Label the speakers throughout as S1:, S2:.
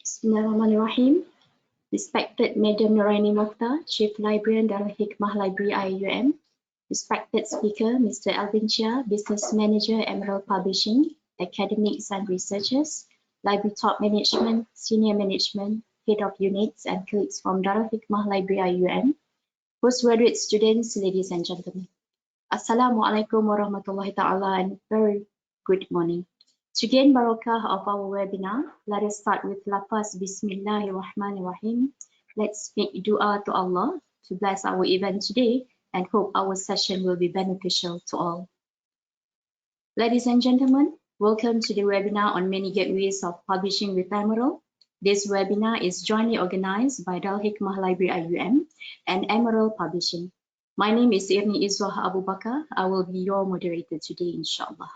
S1: Bismillahirrahmanirrahim. Respected Madam Nuraini Mokhtar, Chief Librarian Darul Hikmah Library IIUM. Respected Speaker, Mr. Elvin Cheah, Business Manager, Emerald Publishing, academics and researchers, library top management, senior management, head of units, and colleagues from Darul Hikmah Library IIUM, postgraduate students, ladies and gentlemen. Assalamualaikum warahmatullahi ta'ala and very good morning. To gain barakah of our webinar, let us start with lafaz Bismillahirrahmanirrahim. Let's make dua to Allah to bless our event today and hope our session will be beneficial to all. Ladies and gentlemen, welcome to the webinar on many gateways of publishing with Emerald. This webinar is jointly organized by Darul Hikmah Library IIUM and Emerald Publishing. My name is Irni Izwah Abu Bakar. I will be your moderator today, inshallah.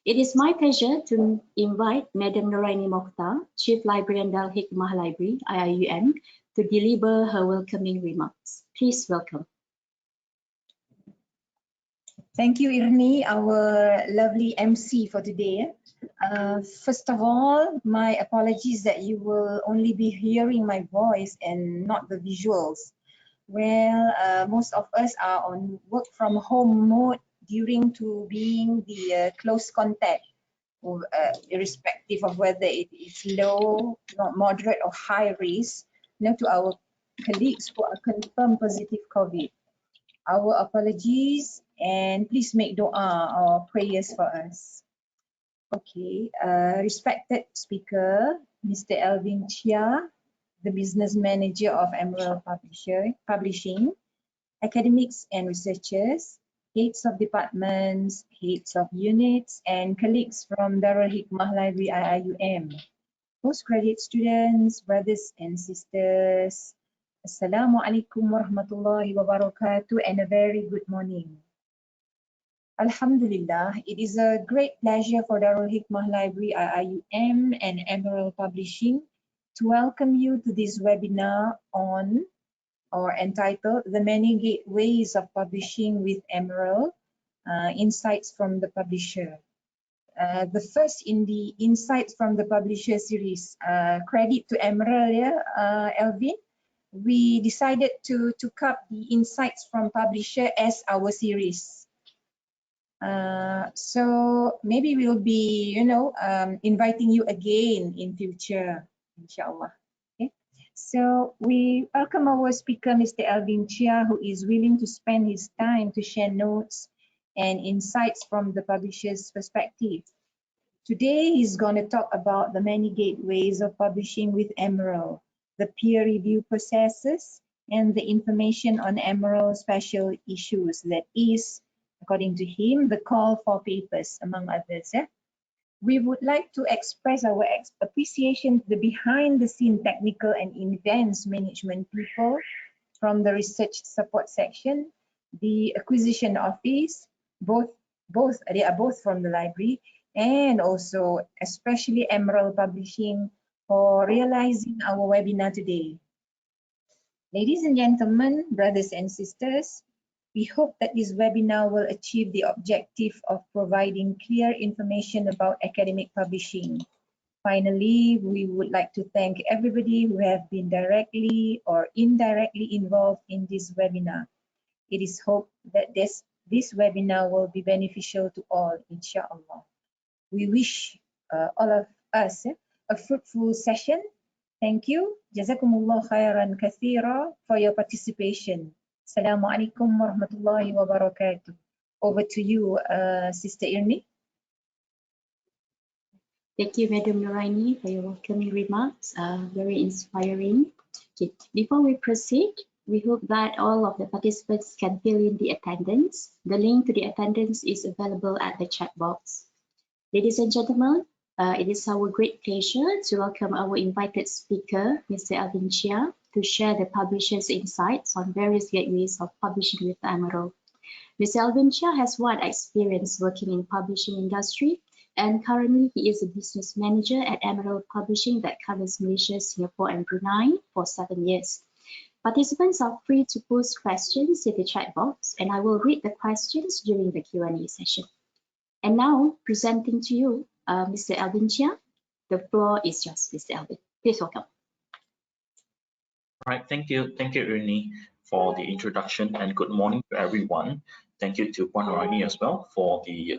S1: It is my pleasure to invite Madam Nuraini Mokhtar, Chief Librarian Darul Hikmah Library, IIUM, to deliver her welcoming remarks. Please welcome.
S2: Thank you, Irni, our lovely MC for today. First of all, my apologies that you will only be hearing my voice and not the visuals. Well, most of us are on work from home mode during to being the close contact, irrespective of whether it is low, moderate or high risk, to our colleagues who are confirmed positive COVID. Our apologies and please make dua or prayers for us. Okay, respected speaker, Mr. Elvin Cheah, the business manager of Emerald Publishing, academics and researchers, heads of departments, heads of units, and colleagues from Darul Hikmah Library IIUM, postgraduate students, brothers and sisters, Assalamualaikum warahmatullahi wabarakatuh and a very good morning. Alhamdulillah, it is a great pleasure for Darul Hikmah Library IIUM and Emerald Publishing to welcome you to this webinar on or entitled The Many Gateways of Publishing with Emerald, Insights from the Publisher. The first in the Insights from the Publisher series. Credit to Emerald, Elvin. We decided to cup the Insights from Publisher as our series. So maybe we'll be, inviting you again in future, inshallah. Okay. So we welcome our speaker, Mr. Elvin Cheah, who is willing to spend his time to share notes and insights from the publisher's perspective. Today, he's going to talk about the many gateways of publishing with Emerald, the peer review processes, and the information on Emerald special issues, that is, according to him, the call for papers, among others. We would like to express our appreciation to the behind-the-scene technical and events management people from the research support section, the acquisition office, they are both from the library, and also especially Emerald Publishing for realizing our webinar today. Ladies and gentlemen, brothers and sisters, we hope that this webinar will achieve the objective of providing clear information about academic publishing. Finally, we would like to thank everybody who have been directly or indirectly involved in this webinar. It is hoped that this webinar will be beneficial to all, inshallah. We wish all of us a fruitful session. Thank you. Jazakumullah khairan kathira for your participation. Assalamualaikum warahmatullahi wabarakatuh. Over to you, Sister Irni.
S1: Thank you, Madam Nuraini, for your welcoming remarks. Very inspiring. Okay. Before we proceed, we hope that all of the participants can fill in the attendance. The link to the attendance is available at the chat box. Ladies and gentlemen, it is our great pleasure to welcome our invited speaker, Mr. Elvin Cheah, to share the publisher's insights on various gateways of publishing with Emerald. Mr. Elvin Cheah has wide experience working in publishing industry, and currently he is a business manager at Emerald Publishing that covers Malaysia, Singapore, and Brunei for 7 years. Participants are free to post questions in the chat box, and I will read the questions during the Q&A session. And now, presenting to you, Mr. Elvin Cheah. The floor is yours, Mr. Elvin. Please welcome.
S3: All right, thank you, Ernie, for the introduction, and good morning to everyone. Thank you to Puan Roini as well for the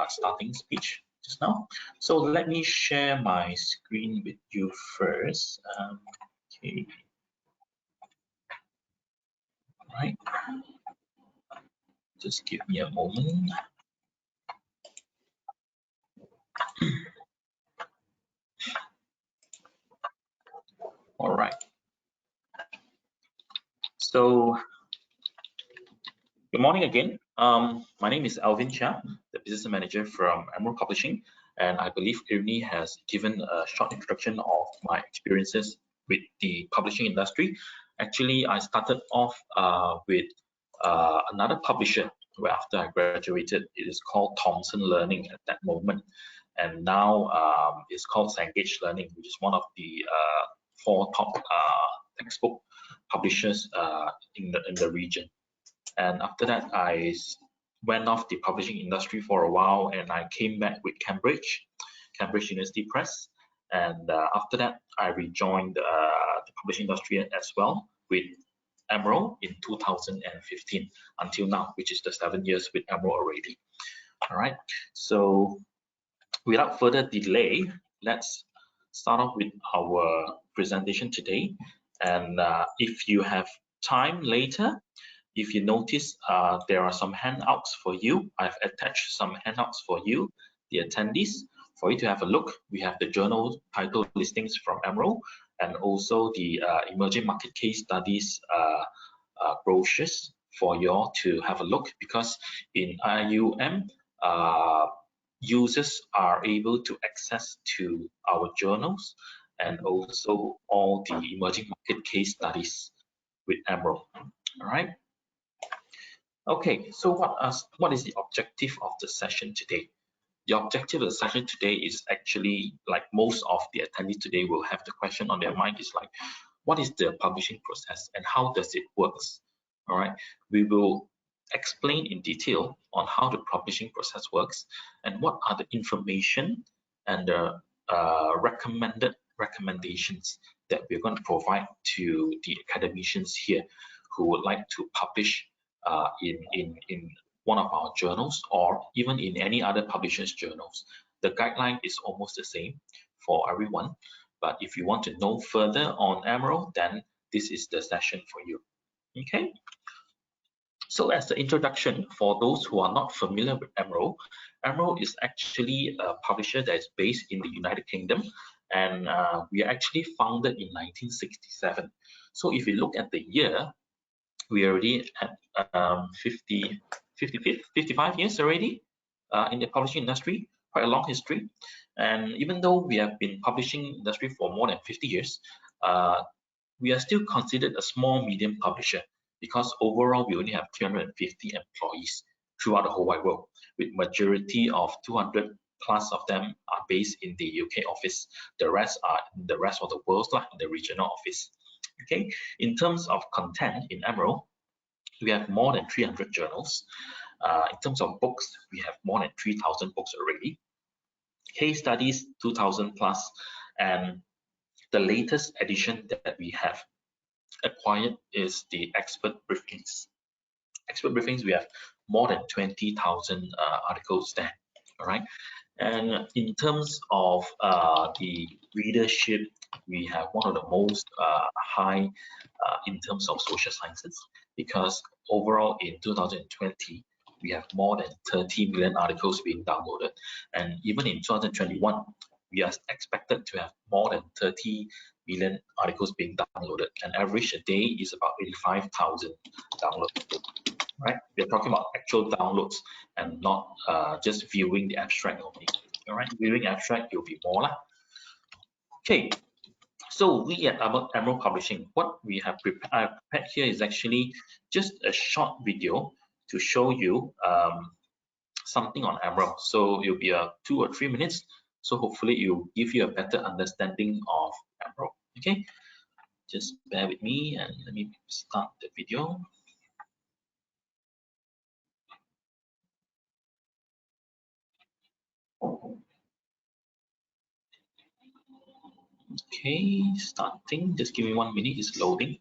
S3: starting speech just now. So let me share my screen with you first. Okay. All right. Just give me a moment. All right. So good morning again. My name is Elvin Cheah, the business manager from Emerald Publishing, and I believe Ernie has given a short introduction of my experiences with the publishing industry. Actually, I started off with another publisher where after I graduated, it is called Thomson Learning at that moment, and now it's called Cengage Learning, which is one of the 4 top textbook publishers in the region. And after that, I went off the publishing industry for a while, and I came back with Cambridge University Press. And after that, I rejoined the publishing industry as well with Emerald in 2015 until now, which is the 7 years with Emerald already. All right. So without further delay, let's start off with our presentation today. And if you have time later, if you notice, there are some handouts for you. I've attached some handouts for you, the attendees, for you to have a look. We have the journal title listings from Emerald, and also the emerging market case studies brochures for you all to have a look, because in IIUM, users are able to access to our journals and also all the emerging market case studies with Emerald. All right. Okay, so what is the objective of the session today? The objective of the session today is actually, like most of the attendees today will have the question on their mind, is like, what is the publishing process and how does it works? All right, we will explain in detail on how the publishing process works and what are the information and the recommendations that we're going to provide to the academicians here who would like to publish in one of our journals or even in any other publisher's journals. The guideline is almost the same for everyone, but if you want to know further on Emerald, then this is the session for you. Okay. So as the introduction, for those who are not familiar with Emerald, Emerald is actually a publisher that is based in the United Kingdom, and we are actually founded in 1967. So if you look at the year, we are already at 55 years already in the publishing industry, quite a long history. And even though we have been publishing industry for more than 50 years, we are still considered a small medium publisher, because overall we only have 350 employees throughout the whole wide world, with majority of 200 plus of them are based in the UK office. The rest are in the rest of the world, like in the regional office. Okay, in terms of content in Emerald, we have more than 300 journals. In terms of books, we have more than 3,000 books already. Case studies, 2,000 plus, and the latest edition that we have acquired is the expert briefings. Expert briefings, we have more than 20,000 articles there. All right. And in terms of the readership, we have one of the most high in terms of social sciences, because overall in 2020, we have more than 30 million articles being downloaded. And even in 2021, we are expected to have more than 30 million articles being downloaded. And average a day is about 85,000 downloads. Right, we're talking about actual downloads and not just viewing the abstract only. All right, viewing abstract, you'll be more lah. Okay, so we at Emerald Publishing, what we have prepared here is actually just a short video to show you something on Emerald. So it'll be 2 or 3 minutes. So hopefully it will give you a better understanding of Emerald. Okay, just bear with me and let me start the video. Okay, starting. Just give me 1 minute. It's loading.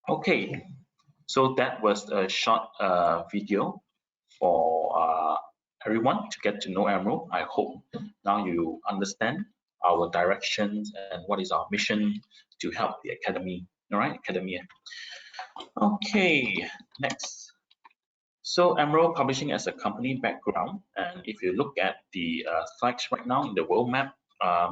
S3: Okay, so that was a short video for everyone to get to know Emerald. I hope now you understand our directions and what is our mission to help the academy. All right, academia. Okay, next. So Emerald Publishing as a company background, and if you look at the slides right now in the world map,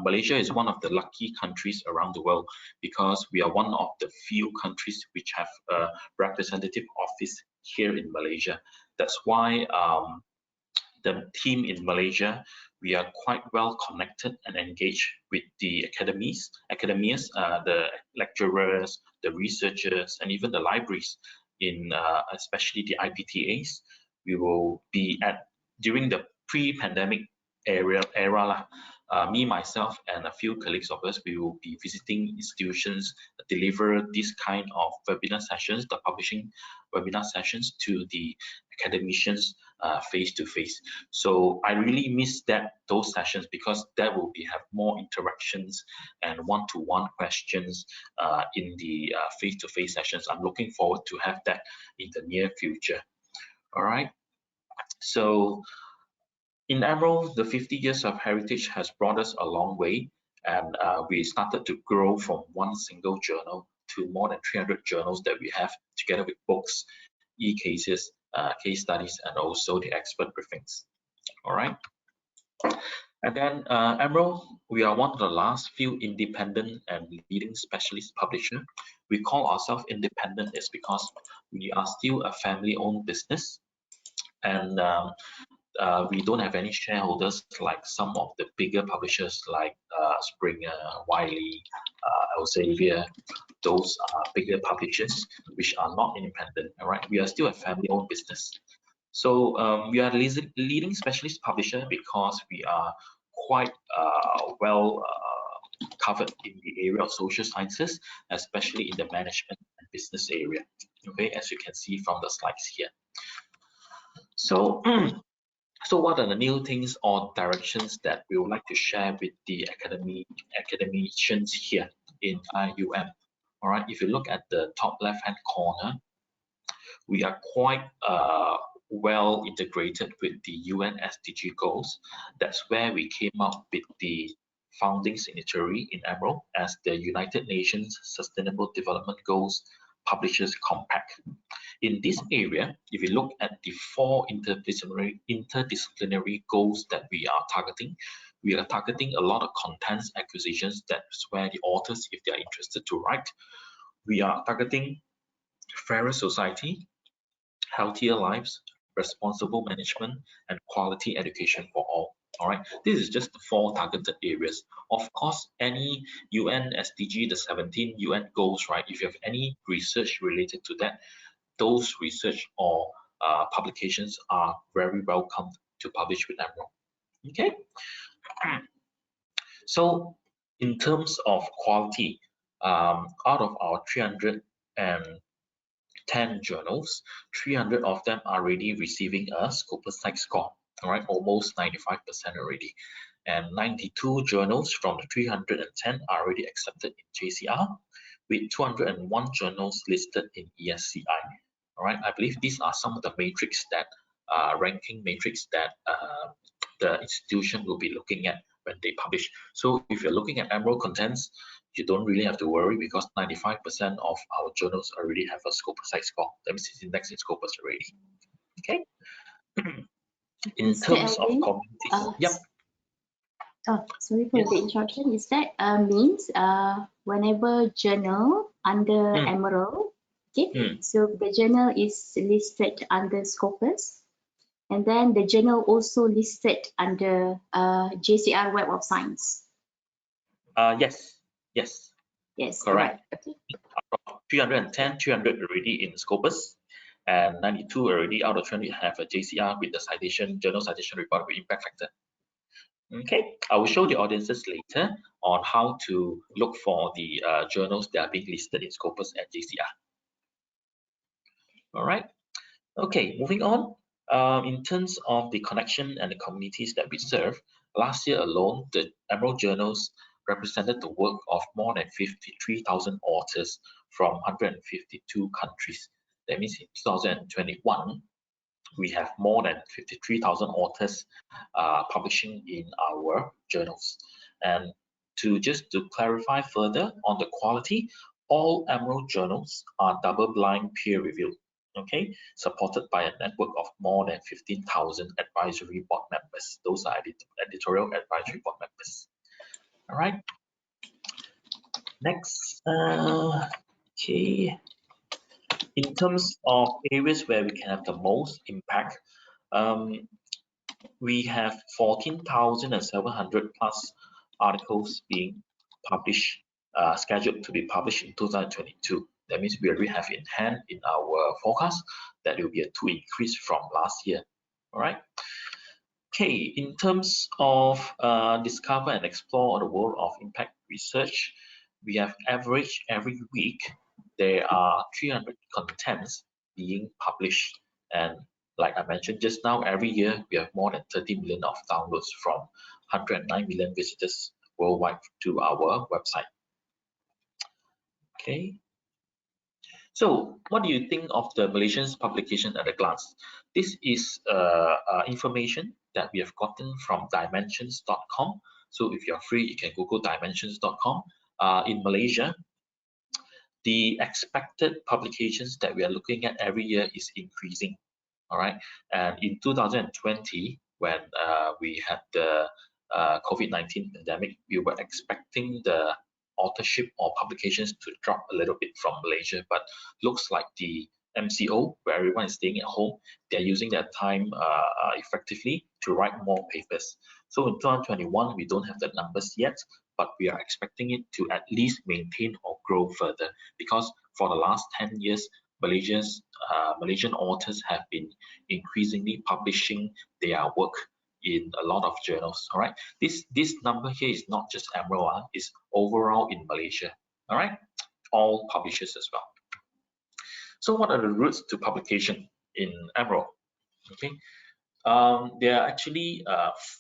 S3: Malaysia is one of the lucky countries around the world because we are one of the few countries which have a representative office here in Malaysia. That's why the team in Malaysia, we are quite well connected and engaged with the academias, the lecturers, the researchers, and even the libraries in especially the IPTAs. We will be at during the pre-pandemic era lah. Me, myself, and a few colleagues of us, we will be visiting institutions, deliver this kind of webinar sessions, the publishing webinar sessions to the academicians face to face. So I really miss those sessions because that will be have more interactions and one-to-one questions in the face-to-face sessions. I'm looking forward to have that in the near future. All right. So in Emerald, the 50 years of heritage has brought us a long way, and we started to grow from one single journal to more than 300 journals that we have, together with books, e-cases, case studies, and also the expert briefings. All right. And then Emerald, we are one of the last few independent and leading specialist publisher. We call ourselves independent is because we are still a family-owned business, and we don't have any shareholders like some of the bigger publishers like Springer, Wiley, Elsevier. Those are bigger publishers which are not independent. All right, we are still a family-owned business. So we are leading specialist publisher because we are quite well covered in the area of social sciences, especially in the management and business area. Okay, as you can see from the slides here. So, so what are the new things or directions that we would like to share with the academicians here in IIUM? All right, if you look at the top left-hand corner, we are quite well integrated with the UN SDG goals. That's where we came up with the founding signatory in Emerald as the United Nations Sustainable Development Goals Publishers Compact. In this area, if you look at the 4 interdisciplinary goals that we are targeting a lot of contents acquisitions. That's where the authors, if they are interested to write, we are targeting fairer society, healthier lives, responsible management, and quality education for all. All right, this is just the 4 targeted areas. Of course, any UN SDG, the 17 UN goals, right? If you have any research related to that, those research or publications are very welcome to publish with Emerald. Okay. So in terms of quality, out of our 310 journals, 300 of them are already receiving a Scopus Site score. All right, almost 95% already. And 92 journals from the 310 are already accepted in JCR, with 201 journals listed in ESCI. All right, I believe these are some of the matrix that ranking matrix that the institution will be looking at when they publish. So if you're looking at Emerald contents, you don't really have to worry because 95% of our journals already have a Scopus Site score. That means it's indexed in Scopus already. Okay. In terms of communities, yep.
S1: Oh, sorry for the interruption. Is that means whenever journal under Emerald, okay, so the journal is listed under Scopus, and then the journal also listed under JCR Web of Science.
S3: Yes.
S1: Correct.
S3: Right. Okay. 310, 300 already in Scopus, and 92 already out of 20 have a JCR with the citation, journal citation report with impact factor. Okay, I will show the audiences later on how to look for the journals that are being listed in Scopus and JCR. All right. Okay, moving on. In terms of the connection and the communities that we serve, last year alone, the Emerald journals represented the work of more than 53,000 authors from 152 countries. That means in 2021, we have more than 53,000 authors publishing in our journals. And to clarify further on the quality, all Emerald journals are double-blind peer-reviewed, okay, supported by a network of more than 15,000 advisory board members. Those are editorial advisory board members. All right. Next, okay. In terms of areas where we can have the most impact, we have 14,700 plus articles being published, scheduled to be published in 2022. That means we already have in hand in our forecast that it will be a 2 increase from last year. All right. Okay, in terms of discover and explore the world of impact research, we have averaged every week there are 300 contents being published, and like I mentioned just now, every year we have more than 30 million of downloads from 109 million visitors worldwide to our website. Okay. So what do you think of the Malaysian's publication at a glance? This is information that we have gotten from dimensions.com. So if you're free, you can Google dimensions.com. In Malaysia, the expected publications that we are looking at every year is increasing. All right, and in 2020, when we had the COVID-19 pandemic, we were expecting the authorship or publications to drop a little bit from Malaysia, but looks like the MCO, where everyone is staying at home, they're using their time effectively to write more papers. So in 2021, we don't have the numbers yet, but we are expecting it to at least maintain or grow further, because for the last 10 years, Malaysian authors have been increasingly publishing their work in a lot of journals. All right, this number here is not just Emerald, it's overall in Malaysia. All right, all publishers as well. So what are the routes to publication in Emerald? Okay, there are actually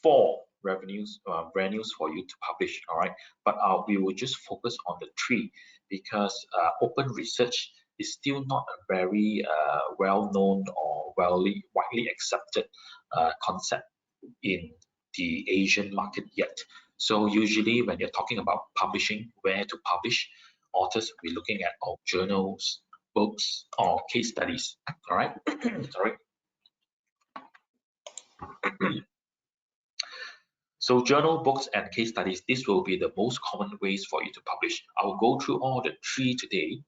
S3: 4 venues for you to publish. All right, but we will just focus on the 3 because open research is still not a very well-known or widely accepted concept in the Asian market yet. So usually when you're talking about publishing, where to publish, authors will be looking at journals, books, or case studies. All right, sorry. So journal, books, and case studies, this will be the most common ways for you to publish. I will go through all the 3 today,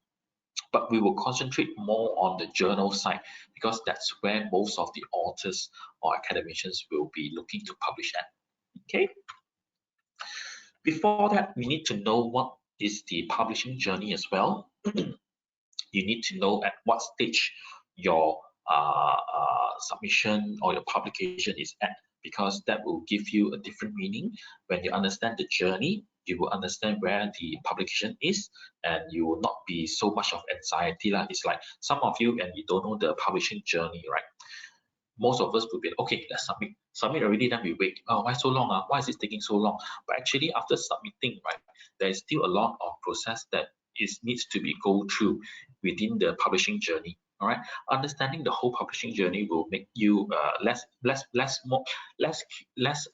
S3: but we will concentrate more on the journal side because that's where most of the authors or academicians will be looking to publish at. Okay. Before that, we need to know what is the publishing journey as well. You need to know at what stage your submission or your publication is at, because that will give you a different meaning. When you understand the journey, you will understand where the publication is, and you will not be so much of anxiety. It's like some of you, and you don't know the publishing journey, right? Most of us will be, okay, let's submit already, then we wait. Oh, why so long? Why is it taking so long? But actually, after submitting, right, there is still a lot of process that needs to be go through within the publishing journey. All right, understanding the whole publishing journey will make you less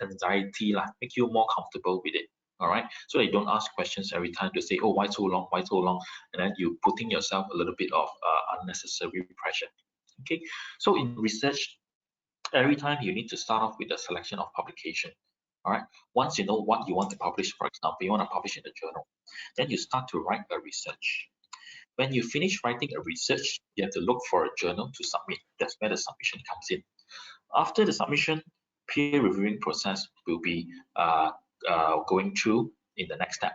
S3: anxiety, make you more comfortable with it. All right, so you don't ask questions every time to say, oh, why so long, and then you putting yourself a little bit of unnecessary pressure. Okay, so in research, every time you need to start off with a selection of publication. All right, once you know what you want to publish, for example, you want to publish in a journal, then you start to write a research. When you finish writing a research, you have to look for a journal to submit. That's where the submission comes in. After the submission, peer reviewing process will be going through in the next step.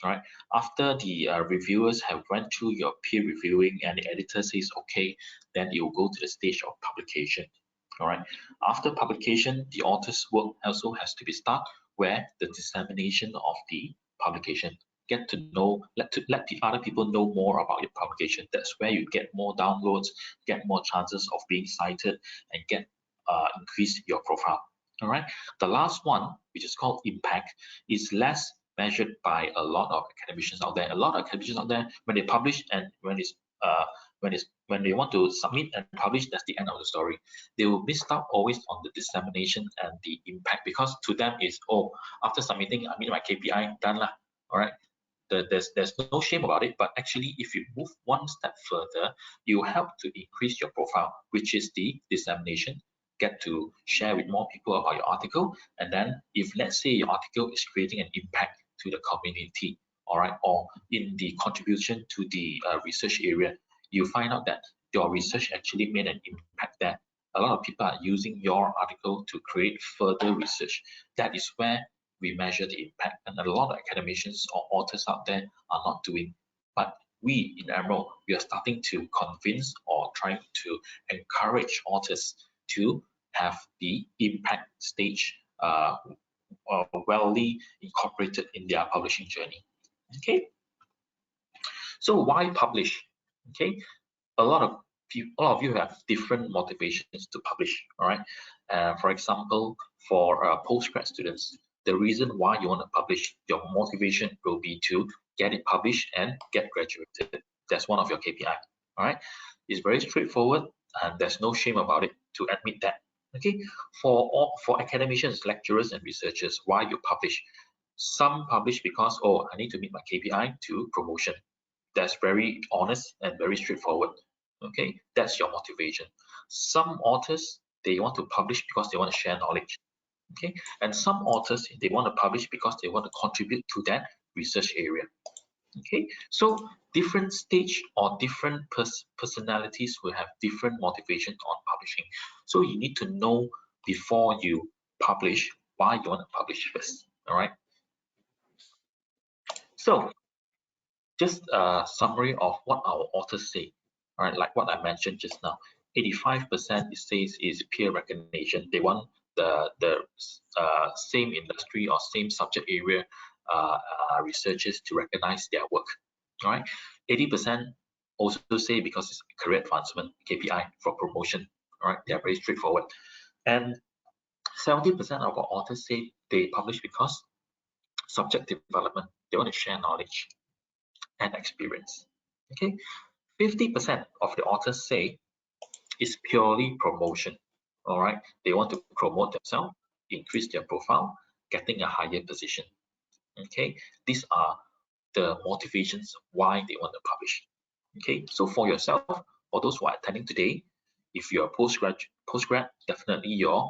S3: All right, after the reviewers have went through your peer reviewing and the editor says okay, then you will go to the stage of publication. All right, after publication, the author's work also has to be started, where the dissemination of the publication. Get to know, let the other people know more about your publication. That's where you get more downloads, get more chances of being cited, and get increase your profile. All right, the last one, which is called impact, is less measured by a lot of academicians out there. A lot of academicians out there, when they publish and when they want to submit and publish, that's the end of the story. They will miss out always on the dissemination and the impact, because to them is, oh, after submitting, I meet my KPI, done lah. All right, there's no shame about it, but actually if you move one step further, you help to increase your profile, which is the dissemination. Get to share with more people about your article, and then if let's say your article is creating an impact to the community, all right, or in the contribution to the research area, you find out that your research actually made an impact there. A lot of people are using your article to create further research. That is where we measure the impact, and a lot of academicians or authors out there are not doing. But we in Emerald, we are starting to convince or trying to encourage authors to have the impact stage wellly incorporated in their publishing journey. Okay, so why publish? Okay, a lot of you have different motivations to publish. All right, for example, for postgrad students, the reason why you want to publish, your motivation will be to get it published and get graduated. That's one of your KPI. All right, it's very straightforward, and there's no shame about it to admit that. Okay, for academicians, lecturers, and researchers, why you publish? Some publish because, oh, I need to meet my KPI to promotion. that's very honest and very straightforward. Okay, that's your motivation. Some authors, they want to publish because they want to share knowledge. Okay, and some authors, they want to publish because they want to contribute to that research area. Okay, so different stage or different personalities will have different motivation on publishing. So you need to know before you publish why you want to publish first. All right. So just a summary of what our authors say. All right, like what I mentioned just now, 85% it says is peer recognition. They want the same industry or same subject area researchers to recognize their work. All right, 80% also say because it's career advancement, KPI for promotion. All right, they are very straightforward. And 70% of our authors say they publish because subject development. They want to share knowledge and experience. Okay, 50% of the authors say it's purely promotion. All right, they want to promote themselves, increase their profile, getting a higher position. Okay, these are the motivations why they want to publish. Okay, so for yourself, for those who are attending today, if you're postgrad, definitely your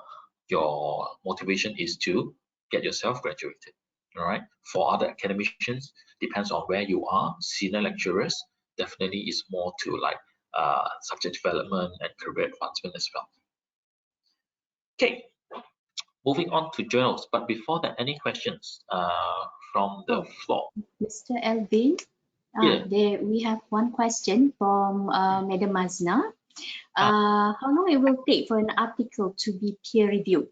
S3: motivation is to get yourself graduated. All right, for other academicians, depends on where you are. Senior lecturers definitely is more to like subject development and career advancement as well. Okay, moving on to journals. But before that, any questions from the floor?
S1: Mr. Elvin,
S3: Yeah.
S1: we have one question from Madam Mazna. How long it will take for an article to be peer reviewed?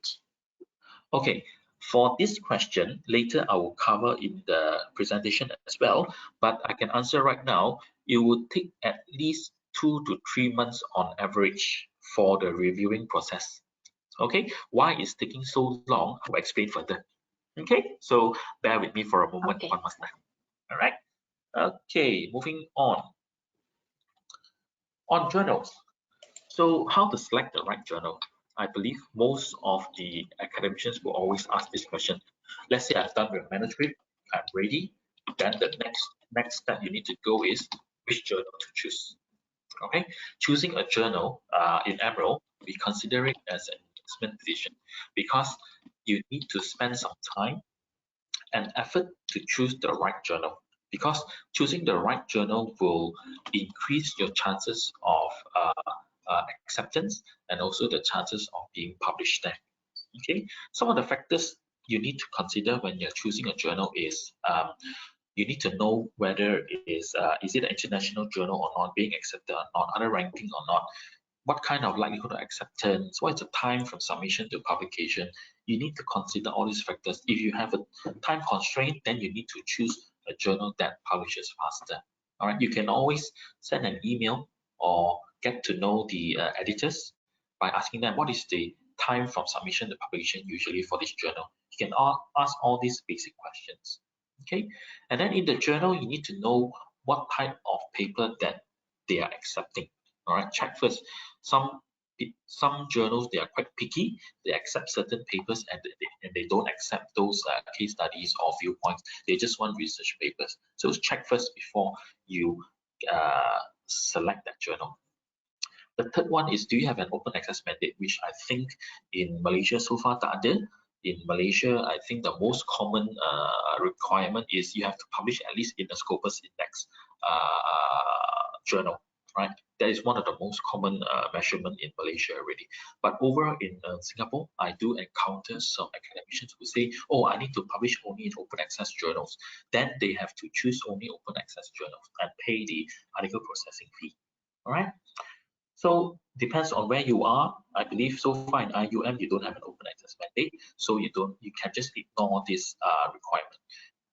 S3: Okay, for this question, later I will cover in the presentation as well, but I can answer right now. It would take at least 2 to 3 months on average for the reviewing process. Okay, why it's taking so long? I'll explain further. Okay, so bear with me for a moment, one more time. All right. Okay, moving on. On journals. So how to select the right journal? I believe most of the academicians will always ask this question. Let's say I've done with manuscript, I'm ready. Then the next step you need to go is which journal to choose. Okay, choosing a journal in Emerald, we consider it as an investment decision because you need to spend some time and effort to choose the right journal, because choosing the right journal will increase your chances of acceptance and also the chances of being published there. Okay, some of the factors you need to consider when you're choosing a journal is you need to know whether it is it an international journal or not, being accepted or not, other ranking or not, what kind of likelihood of acceptance, what is the time from submission to publication. You need to consider all these factors. If you have a time constraint, then you need to choose a journal that publishes faster. All right, you can always send an email or get to know the editors by asking them what is the time from submission to publication usually for this journal. You can ask all these basic questions. Okay, and then in the journal, you need to know what type of paper that they are accepting. All right, check first. Some journals, they are quite picky. They accept certain papers and they don't accept those case studies or viewpoints. They just want research papers. So check first before you select that journal. The third one is, do you have an open access mandate, which I think in Malaysia so far tak ada. In Malaysia, I think the most common requirement is you have to publish at least in the Scopus Index journal, right? That is one of the most common measurement in Malaysia already. But overall in Singapore, I do encounter some academicians who say, oh, I need to publish only in open access journals. Then they have to choose only open access journals and pay the article processing fee, all right? So depends on where you are. I believe so far in IIUM you don't have an open access mandate, so you can just ignore this requirement.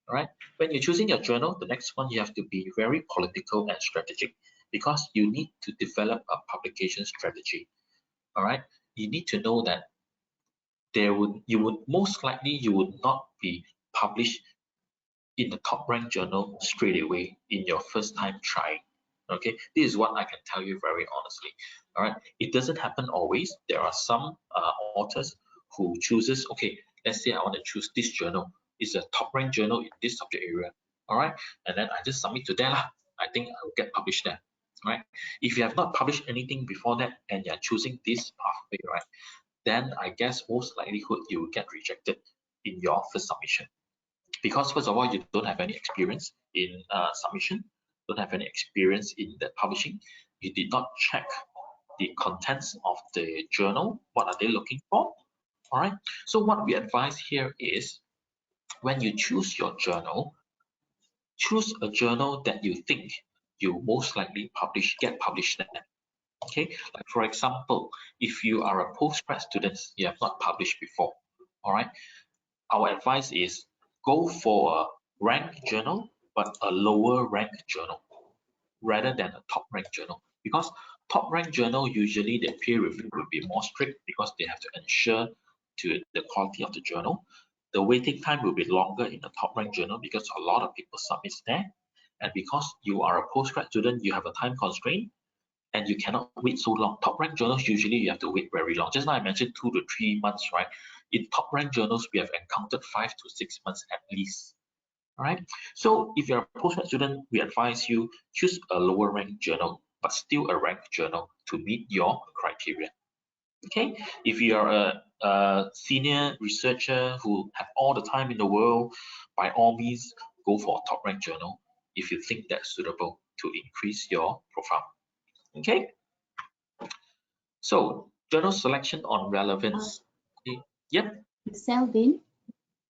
S3: All right. When you're choosing your journal, the next one you have to be very political and strategic because you need to develop a publication strategy. All right. You need to know that you would most likely you would not be published in the top ranked journal straight away in your first time trying. Okay, this is what I can tell you very honestly. All right, it doesn't happen always. There are some authors who chooses, okay, let's say I want to choose this journal. It's a top ranked journal in this subject area. All right, and then I just submit to that lah. I think I will get published there, right? If you have not published anything before that and you're choosing this pathway, right, then I guess most likelihood you will get rejected in your first submission. Because first of all, you don't have any experience in submission, don't have any experience in the publishing. You did not check the contents of the journal. What are they looking for? All right. So what we advise here is when you choose your journal, choose a journal that you think you most likely get published there. Okay. Like for example, if you are a postgrad student, you have not published before. All right. Our advice is go for a ranked journal, but a lower ranked journal rather than a top ranked journal. Because top ranked journal, usually the peer review will be more strict because they have to ensure to the quality of the journal. The waiting time will be longer in the top ranked journal because a lot of people submit there. And because you are a postgrad student, you have a time constraint and you cannot wait so long. Top ranked journals, usually you have to wait very long. Just now I mentioned 2 to 3 months, right? In top ranked journals, we have encountered 5 to 6 months at least. All right. So if you're a postgrad student, we advise you choose a lower ranked journal, but still a ranked journal to meet your criteria. Okay. If you are a senior researcher who have all the time in the world, by all means, go for a top ranked journal if you think that's suitable to increase your profile. Okay. So journal selection on relevance. Okay. Yep.
S1: Ms. Elvin,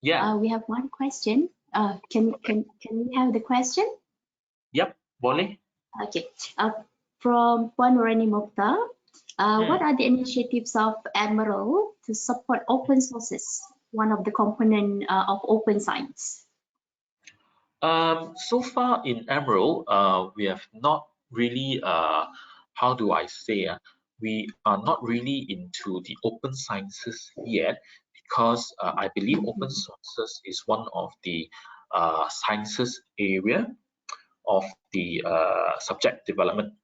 S3: Yeah.
S1: we have one question. Can we have the question?
S3: Yep. Boleh.
S1: Okay. From Puan Nurani Mokhtar, what are the initiatives of Emerald to support open sources, one of the component of open science?
S3: So far in Emerald, we have not really, how do I say, we are not really into the open sciences yet because I believe open sources is one of the sciences area of the subject development.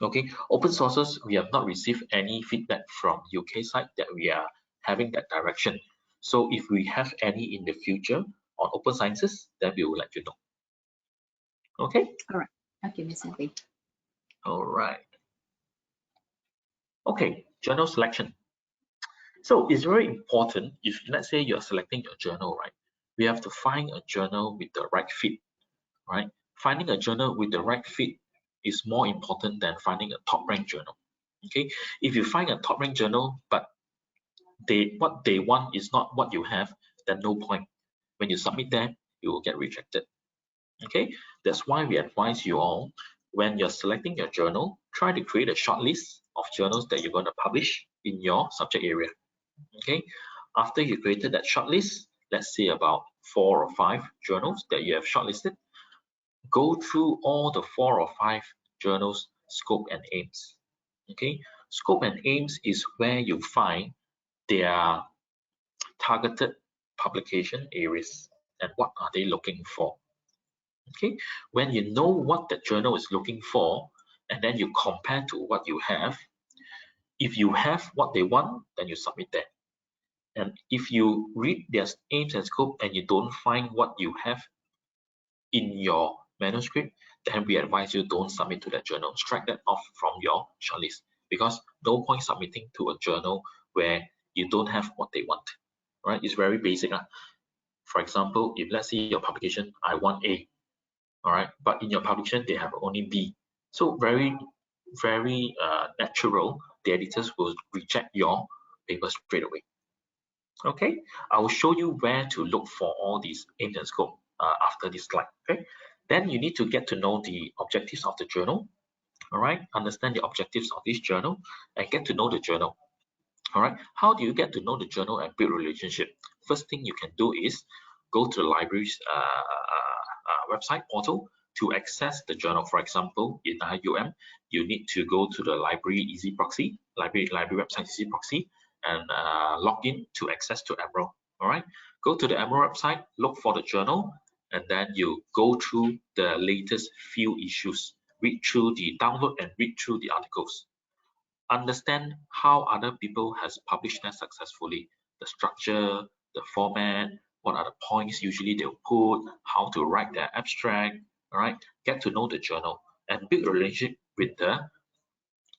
S3: Okay, open sources, we have not received any feedback from UK side that we are having that direction. So if we have any in the future on open sciences, then we will let you know. Okay.
S1: All right. Okay, Ms. Elvin.
S3: All right. Okay, journal selection. So it's very important if let's say you're selecting your journal, right? We have to find a journal with the right fit, right? Finding a journal with the right fit is more important than finding a top ranked journal. Okay. If you find a top ranked journal, but what they want is not what you have, then no point. When you submit there, you will get rejected. Okay, that's why we advise you all when you're selecting your journal, try to create a short list of journals that you're going to publish in your subject area. Okay, after you created that short list, let's say about 4 or 5 journals that you have shortlisted, go through all the 4 or 5 journals scope and aims. Okay, scope and aims is where you find their targeted publication areas and what are they looking for. Okay, when you know what the journal is looking for and then you compare to what you have, if you have what they want, then you submit that. And if you read their aims and scope and you don't find what you have in your manuscript, then we advise you don't submit to that journal. Strike that off from your shortlist because no point submitting to a journal where you don't have what they want. Right? It's very basic. For example, if let's say your publication, I want A, all right, but in your publication they have only B, so very natural the editors will reject your paper straight away. Okay, I will show you where to look for all these aims and scope after this slide. Okay, then you need to get to know the objectives of the journal. All right, understand the objectives of this journal and get to know the journal. All right, how do you get to know the journal and build relationship? First thing you can do is go to the library's website portal to access the journal. For example, in IIUM, you need to go to the library easy proxy, library website easy proxy, and log in to access to Emerald. All right, go to the Emerald website, look for the journal, and then you go through the latest few issues, read through the download and read through the articles. Understand how other people has published that successfully, the structure, the format, what are the points usually they'll put, how to write their abstract, all right? Get to know the journal and build a relationship with the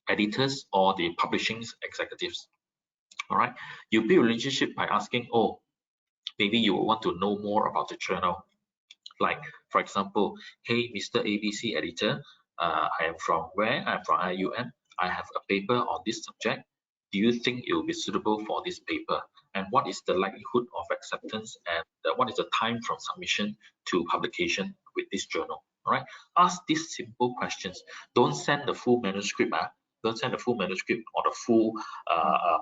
S3: editors or the publishing executives, all right? You build a relationship by asking, oh, maybe you want to know more about the journal. Like, for example, hey, Mr. ABC editor, I am from where? I'm from IIUM. I have a paper on this subject. Do you think it will be suitable for this paper? And what is the likelihood of acceptance? And what is the time from submission to publication with this journal? All right. Ask these simple questions. Don't send the full manuscript. Don't send the full manuscript or the full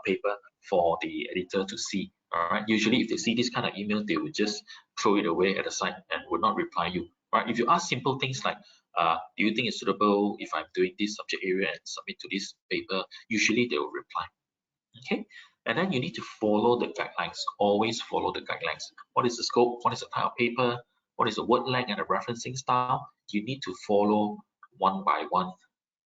S3: paper for the editor to see. All right. Usually, if they see this kind of email, they will just throw it away at the side and will not reply you. Right. If you ask simple things like, do you think it's suitable if I'm doing this subject area and submit to this paper? Usually they will reply. Okay. And then you need to follow the guidelines. Always follow the guidelines. What is the scope? What is the type of paper? What is the word length and the referencing style? You need to follow one by one,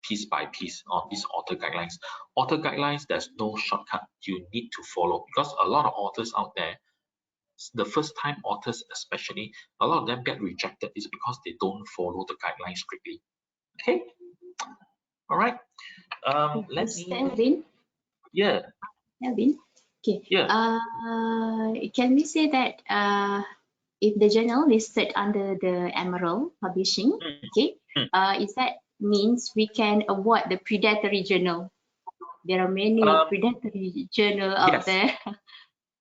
S3: piece by piece on these author guidelines. Author guidelines, there's no shortcut. You need to follow because a lot of authors out there, the first time authors especially, a lot of them get rejected is because they don't follow the guidelines strictly. Okay. All right. Let
S1: Mr.
S3: me.
S1: Elvin.
S3: Yeah.
S1: Elvin. Okay.
S3: Yeah.
S1: Can we say that if the journal listed under the Emerald Publishing, okay, is that means we can avoid the predatory journal? There are many predatory journal out there.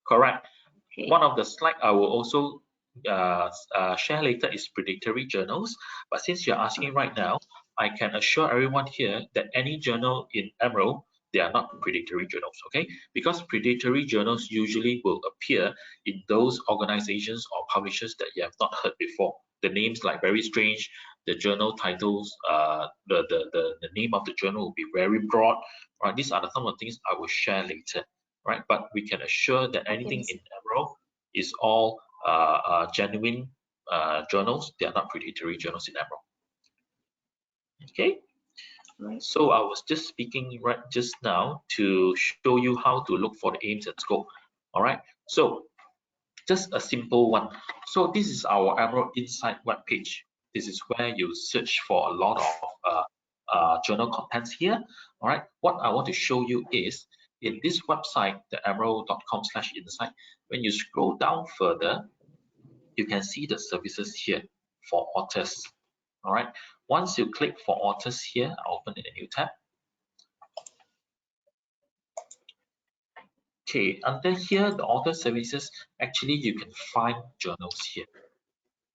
S3: Correct.
S1: Okay.
S3: One of the slides I will also share later is predatory journals. But since you're asking right now, I can assure everyone here that any journal in Emerald, they are not predatory journals, okay? Because predatory journals usually will appear in those organizations or publishers that you have not heard before. The names like very strange, the journal titles, the name of the journal will be very broad, right? These are some of the things I will share later, right? But we can assure that anything in Emerald is all genuine journals. They are not predatory journals in Emerald. Okay. So I was just speaking right just now to show you how to look for the aims and scope. All right. So just a simple one. So this is our Emerald Insight webpage. This is where you search for a lot of journal contents here. All right. What I want to show you is in this website, the emerald.com/insight. When you scroll down further, you can see the services here for authors. All right. Once you click for authors here, I'll open in a new tab. Okay, under here, the author services, actually you can find journals here.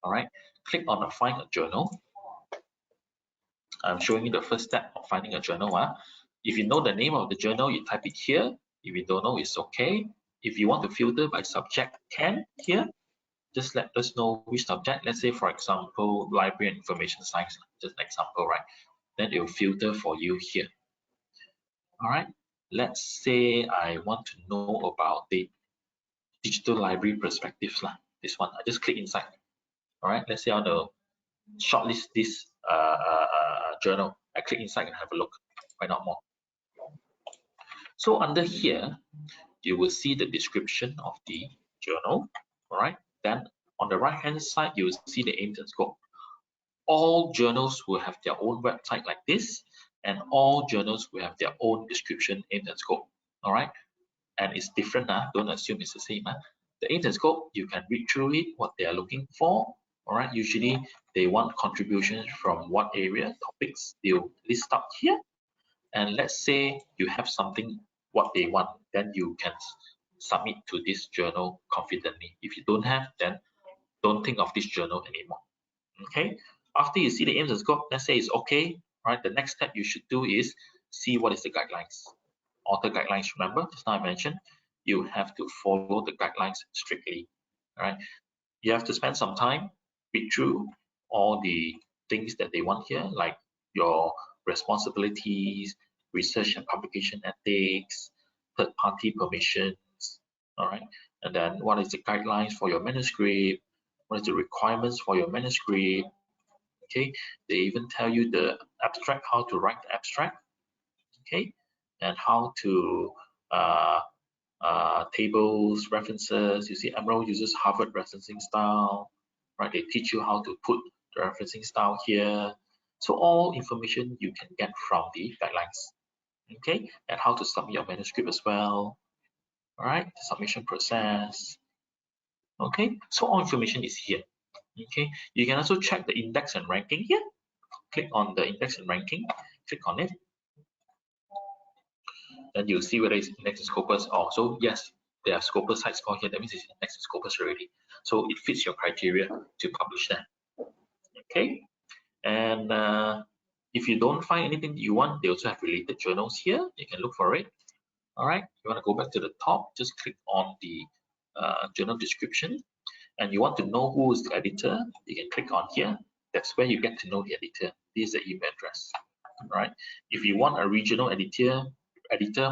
S3: All right, click on the find a journal. I'm showing you the first step of finding a journal. If you know the name of the journal, you type it here. If you don't know, it's okay. If you want to filter by subject, can here. Just let us know which subject. Let's say, for example, library and information science, just an example, right? Then it will filter for you here. All right. Let's say I want to know about the digital library perspectives. This one, I just click inside. All right. Let's say I want to shortlist this journal. I click inside and have a look. Find out more. So under here, you will see the description of the journal. All right. Then on the right hand side, you will see the aims and scope. All journals will have their own website like this, and all journals will have their own description, aims and scope. All right. And it's different. Don't assume it's the same. The aims and scope, you can read through it, what they are looking for. All right. Usually they want contributions from what area, topics, they'll list out here. And let's say you have something what they want, then you can submit to this journal confidently. If you don't have, then don't think of this journal anymore. Okay. After you see the aims and scope, let's say it's okay. Right. The next step you should do is see what is the guidelines. Author guidelines, remember, just now I mentioned, you have to follow the guidelines strictly. All right. You have to spend some time, read through all the things that they want here, like your responsibilities, research and publication ethics, third-party permissions. All right. And then what is the guidelines for your manuscript? What is the requirements for your manuscript? Okay. They even tell you the abstract, how to write the abstract. Okay. And how to tables, references. You see, Emerald uses Harvard referencing style, right? They teach you how to put the referencing style here. So all information you can get from the guidelines. Okay, and how to submit your manuscript as well. All right, the submission process. Okay, so all information is here. Okay, you can also check the index and ranking here. Click on the index and ranking, click on it. Then you'll see whether it's index and Scopus. Oh, so yes, they have Scopus site score here. That means it's index and Scopus already. So it fits your criteria to publish that. Okay, and if you don't find anything you want, they also have related journals here. You can look for it. All right, you want to go back to the top, just click on the journal description, and you want to know who is the editor, you can click on here. That's where you get to know the editor. This is the email address. All right, if you want a regional editor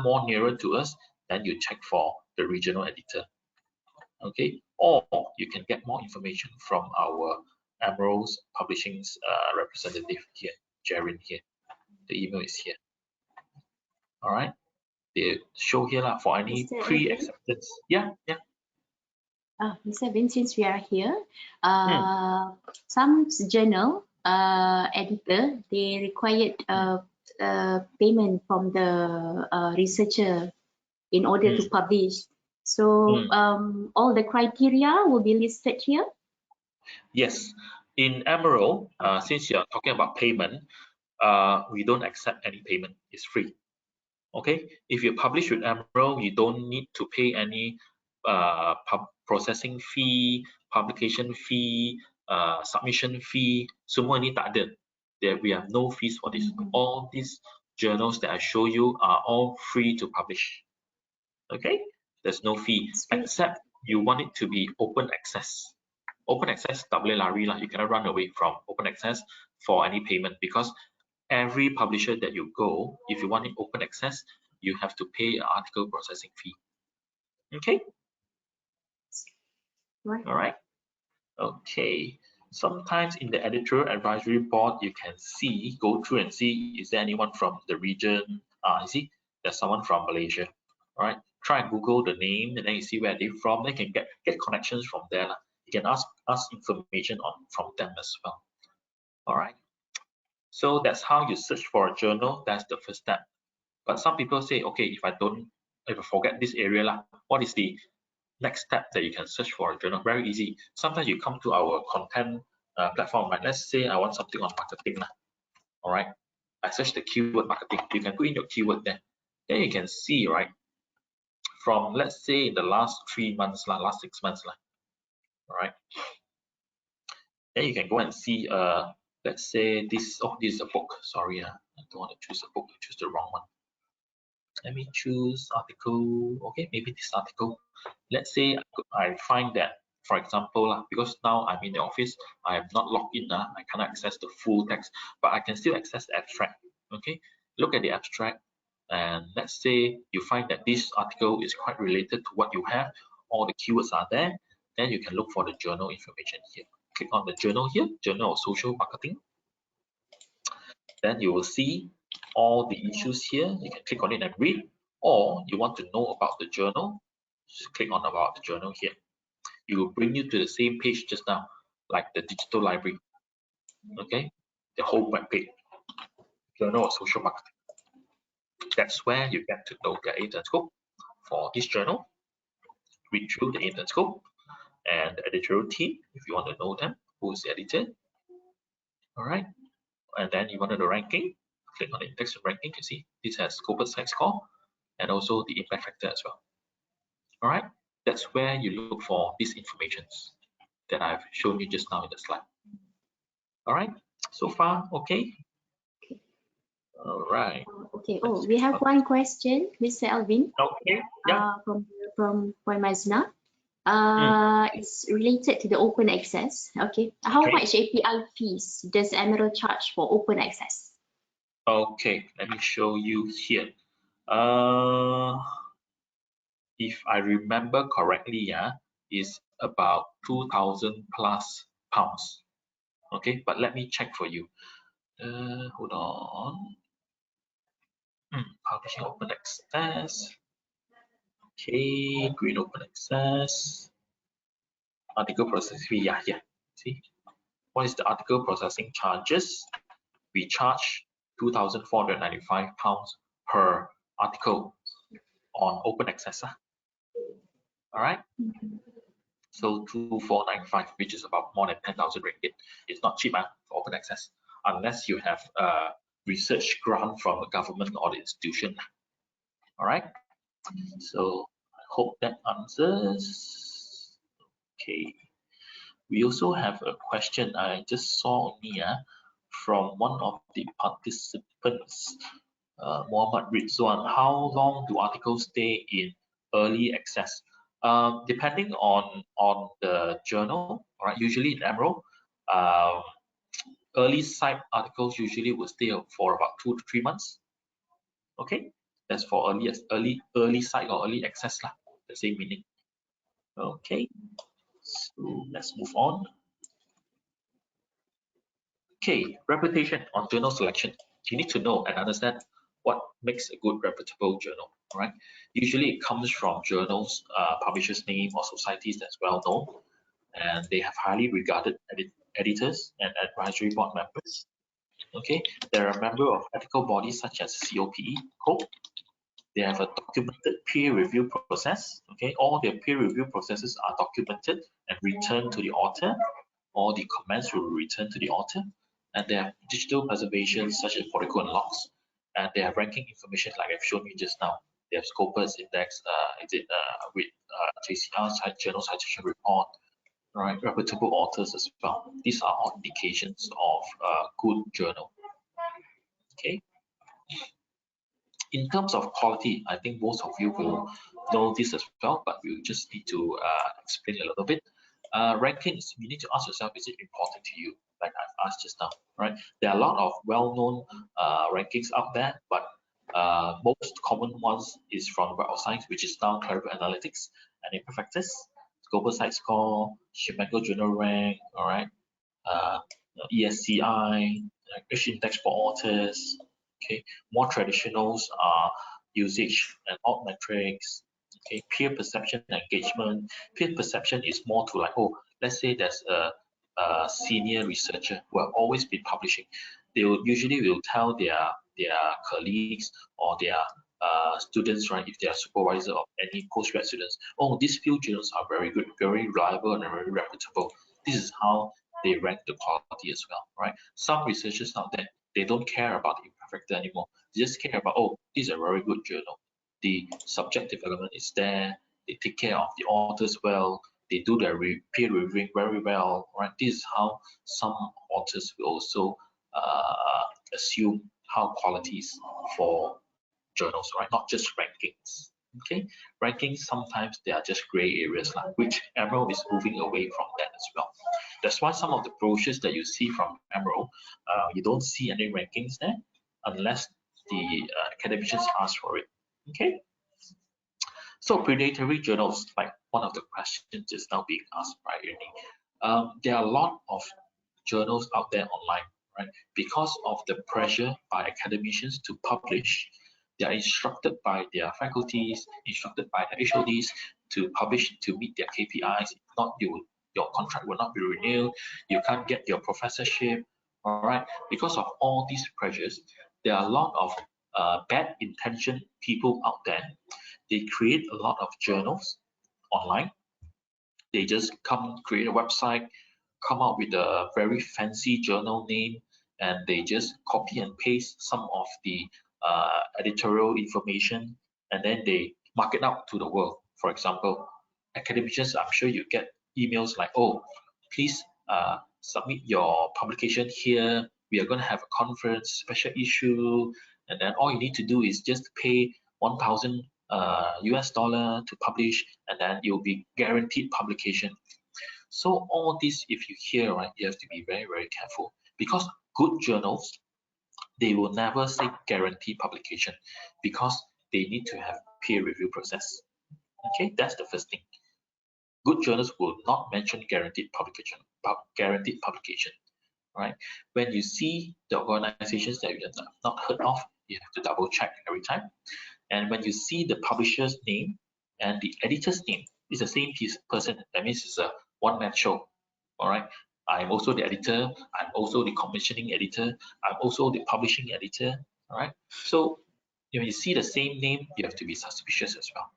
S3: more nearer to us, then you check for the regional editor. Okay, or you can get more information from our Emerald's Publishing's representative here, Jarin here. The email is here. All right, they show here for any pre-acceptance. Yeah.
S1: Mr. Elvin, since we are here, some journal editor, they required payment from the researcher in order to publish. So all the criteria will be listed here?
S3: Yes. In Emerald, since you're talking about payment, we don't accept any payment. It's free. Okay. If you publish with Emerald, you don't need to pay any processing fee, publication fee, submission fee. Semua ini tak ada. We have no fees for this. All these journals that I show you are all free to publish. Okay, there's no fee except you want it to be open access. Open access tak boleh lari lah. You cannot run away from open access for any payment, because every publisher that you go, if you want it open access, you have to pay an article processing fee. Okay.
S1: Right.
S3: All right. Okay. Sometimes in the editorial advisory board, you can see, go through and see, is there anyone from the region? You see, there's someone from Malaysia. All right. Try and Google the name, and then you see where they're from. They can get connections from there. You can ask information from them as well. All right. So that's how you search for a journal. That's the first step. But some people say, okay, if I forget this area, what is the next step that you can search for a journal? Very easy. Sometimes you come to our content platform, right? Let's say I want something on marketing. All right. I search the keyword marketing. You can put in your keyword there. Then you can see, right, from, let's say, in the last 3 months, last 6 months. All right. Then you can go and see, let's say this is a book. Sorry, I don't want to choose a book. I choose the wrong one. Let me choose article. Okay, maybe this article. Let's say I find that, for example, because now I'm in the office, I have not logged in. I cannot access the full text, but I can still access the abstract. Okay, look at the abstract, and let's say you find that this article is quite related to what you have. All the keywords are there. Then you can look for the journal information here. Click on the journal here, Journal of Social Marketing. Then you will see all the issues here. You can click on it and read, or you want to know about the journal, just click on about the journal here. It will bring you to the same page just now, like the digital library. Okay, the whole web page, Journal of Social Marketing. That's where you get to know the aim and scope for this journal. Read through the aim and scope and the editorial team if you want to know them, who is the editor. All right, and then you wanted the ranking. Click on the index and ranking. You see this has Scopus site score and also the impact factor as well. All right, that's where you look for these informations that I've shown you just now in the slide. All right, so far okay. All right.
S1: Okay. Oh, we have one question, Mr. Elvin.
S3: Okay. Yeah.
S1: From Mazna. It's related to the open access. Okay. How much API fees does Emerald charge for open access?
S3: Okay, let me show you here. If I remember correctly, is about 2,000 plus pounds. Okay, but let me check for you. Hold on. Publishing open access. Okay, green open access. Article processing fee. Yeah. See, What is the article processing charges? We charge £2,495 per article on open access. All right. So 2,495, which is about more than 10,000 ringgit. It's not cheap for open access, unless you have a research grant from the government or the institution. All right. So I hope that answers. Okay. We also have a question I just saw Nia from one of the participants, Muhammad Rizwan. How long do articles stay in early access? Depending on the journal, all right. Usually in Emerald, early site articles usually will stay for about 2 to 3 months. Okay, that's for early site or early access lah. The same meaning. Okay, so let's move on. Okay, reputation on journal selection. You need to know and understand what makes a good reputable journal, right? Usually it comes from journals, publishers' name or societies that's well known, and they have highly regarded editors and advisory board members. Okay, they're a member of ethical bodies such as COPE. They have a documented peer review process. Okay, all their peer review processes are documented and returned to the author. All the comments will return to the author, and they have digital preservation such as protocol and logs, and they have ranking information like I've shown you just now. They have Scopus index, with JCR journal citation report, right? Reputable authors as well. These are all indications of a good journal. Okay. In terms of quality, I think most of you will know this as well, but we just need to explain a little bit. Rankings, you need to ask yourself, is it important to you? Like I've asked just now, right? There are a lot of well-known rankings out there, but most common ones is from Web of Science, which is now Clerical Analytics and Imperfectus, Global Site Score, Chicago Journal Rank, all right, ESCI, English Index for Authors. Okay, more traditionals are usage and alt metrics. Okay, peer perception and engagement. Peer perception is more to like, oh, let's say there's a senior researcher who have always been publishing. They will usually will tell their colleagues or their students, right, if they are supervisor of any postgrad students, oh, these few journals are very good, very reliable, and very reputable. This is how they rank the quality as well, right? Some researchers out there, they don't care about the imperfecta anymore. They just care about, oh, this is a very good journal. The subject development is there. They take care of the authors well. They do their peer reviewing very well, right? This is how some authors will also assume how qualities for journals, right? Not just rankings. Okay, rankings sometimes they are just gray areas, which Emerald is moving away from that as well. That's why some of the brochures that you see from Emerald, you don't see any rankings there unless the academicians ask for it. Okay. So predatory journals, like one of the questions is now being asked by Ernie. There are a lot of journals out there online, right? Because of the pressure by academicians to publish, they are instructed by their faculties, instructed by their HODs to publish to meet their KPIs. If not, your contract will not be renewed. You can't get your professorship, all right? Because of all these pressures, there are a lot of bad intentioned people out there. They create a lot of journals online. They just create a website, come up with a very fancy journal name, and they just copy and paste some of the editorial information, and then they market out to the world. For example, academicians, I'm sure you get emails like, oh, please submit your publication here. We are going to have a conference, special issue, and then all you need to do is just pay 1,000 US dollar to publish, and then you'll be guaranteed publication. So all this, if you hear, right, you have to be very, very careful, because good journals, they will never say guaranteed publication, because they need to have peer review process. Okay, that's the first thing. Good journals will not mention guaranteed publication, right? When you see the organizations that you have not heard of, you have to double check every time. And when you see the publisher's name and the editor's name, it's the same person. That means it's a one-man show. All right. I'm also the editor. I'm also the commissioning editor. I'm also the publishing editor. All right. So when you see the same name, you have to be suspicious as well.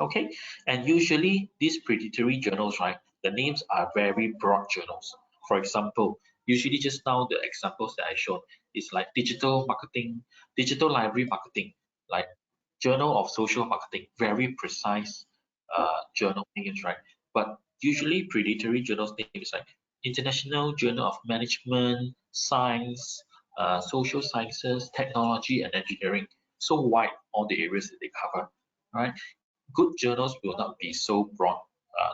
S3: Okay. And usually these predatory journals, right? The names are very broad journals. For example, usually just now the examples that I showed is like digital marketing, digital library marketing, like Journal of Social Marketing, very precise journal names, right? But usually predatory journals names like International Journal of Management, Science, Social Sciences, Technology, and Engineering. So wide all the areas that they cover, right? Good journals will not be so broad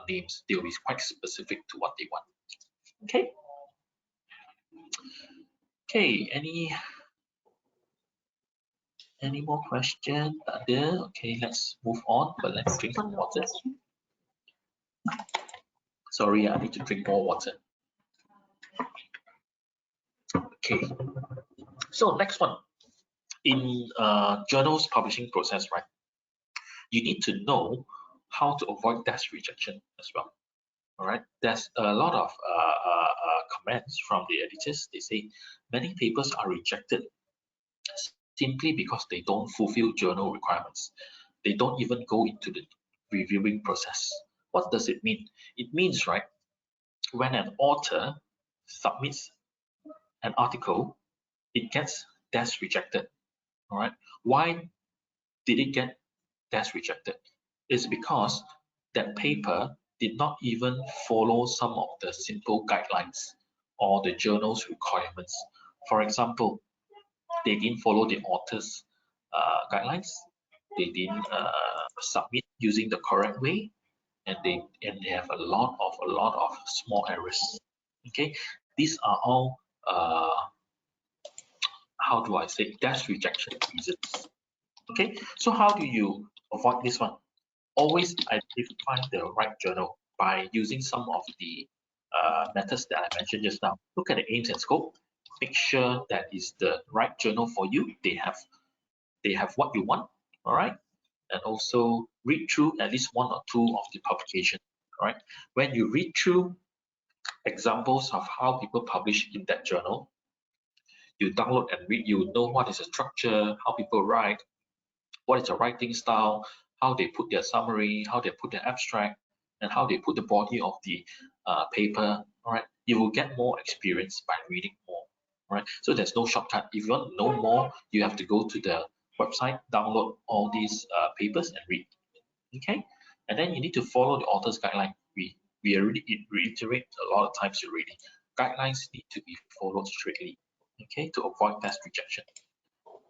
S3: names. They will be quite specific to what they want. Okay. Okay. Any more questions? Okay, let's move on. But let me drink some
S1: Follow-up
S3: water.
S1: question.
S3: Sorry, I need to drink more water. Okay. So next one, in journals publishing process, right? You need to know how to avoid desk rejection as well. All right. There's a lot of comments from the editors. They say many papers are rejected simply because they don't fulfill journal requirements. They don't even go into the reviewing process. What does it mean? It means, right, when an author submits an article, it gets desk rejected. All right. Why did it get desk rejected? It's because that paper did not even follow some of the simple guidelines or the journal's requirements. For example, they didn't follow the author's guidelines. They didn't submit using the correct way, and they have a lot of small errors. Okay, these are all how do I say desk rejection reasons. Okay, so how do you avoid this one? Always identify the right journal by using some of the methods that I mentioned just now. Look at the aims and scope. Make sure that is the right journal for you. They have what you want, all right? And also read through at least one or two of the publication, all right? When you read through examples of how people publish in that journal, you download and read, you know what is the structure, how people write, what is the writing style, how they put their summary, how they put their abstract, and how they put the body of the paper. All right, you will get more experience by reading more. All right, so there's no shortcut. If you want to know more, you have to go to the website, download all these papers, and read. Okay, and then you need to follow the author's guideline. We already reiterate a lot of times already. Guidelines need to be followed strictly. Okay, to avoid test rejection.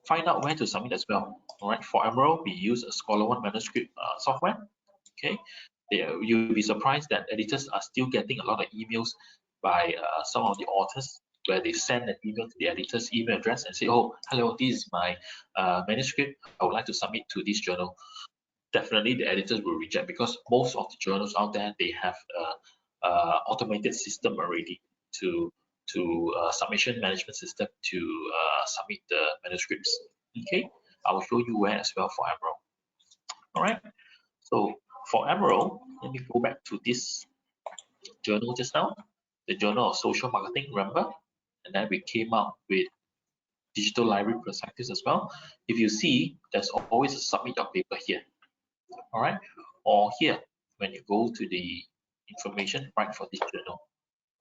S3: Find out where to submit as well. All right, for Emerald, we use a Scholar One manuscript software. Okay, you'll be surprised that editors are still getting a lot of emails by some of the authors where they send an email to the editor's email address and say, oh, hello, this is my manuscript. I would like to submit to this journal. Definitely the editors will reject because most of the journals out there, they have automated system already to submission management system to submit the manuscripts. Okay, I will show you where as well for Emerald. All right, so for Emerald, let me go back to this journal just now, the Journal of Social Marketing, remember? And then we came up with digital library perspectives as well. If you see, there's always a submit your paper here. All right, or here when you go to the information, write for this journal.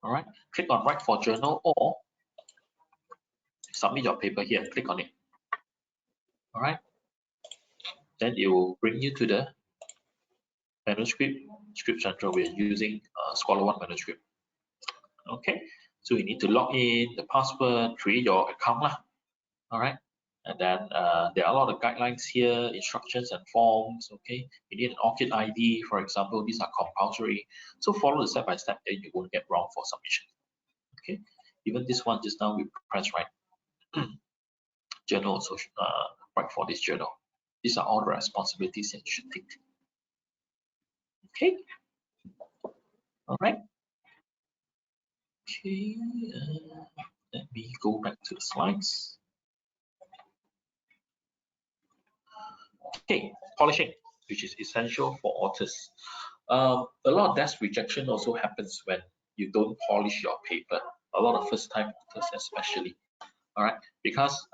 S3: All right, click on write for journal or submit your paper here. Click on it. All right, then it will bring you to the manuscript script central. We're using Scholar One manuscript. Okay, so you need to log in, the password, create your account lah. All right, and then there are a lot of guidelines here, instructions and forms. Okay, you need an ORCID ID, for example. These are compulsory. So follow the step by step, then you won't get wrong for submission. Okay, even this one just now we press right. Journal social, right for this journal. These are all the responsibilities that you should take. Okay, all right. Okay, let me go back to the slides. Okay, polishing, which is essential for authors. A lot of desk rejection also happens when you don't polish your paper. A lot of first-time authors especially, all right, because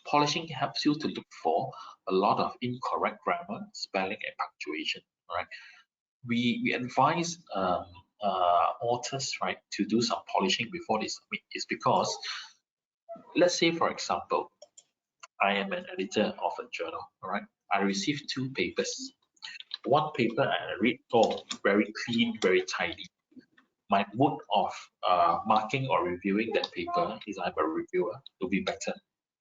S3: polishing helps you to look for a lot of incorrect grammar, spelling, and punctuation, all right. We advise authors, right, to do some polishing before they submit. Is because, let's say for example, I am an editor of a journal, all right. I received 2 papers. One paper I read, oh, very clean, very tidy. My mood of marking or reviewing that paper is I'm a reviewer, will be better.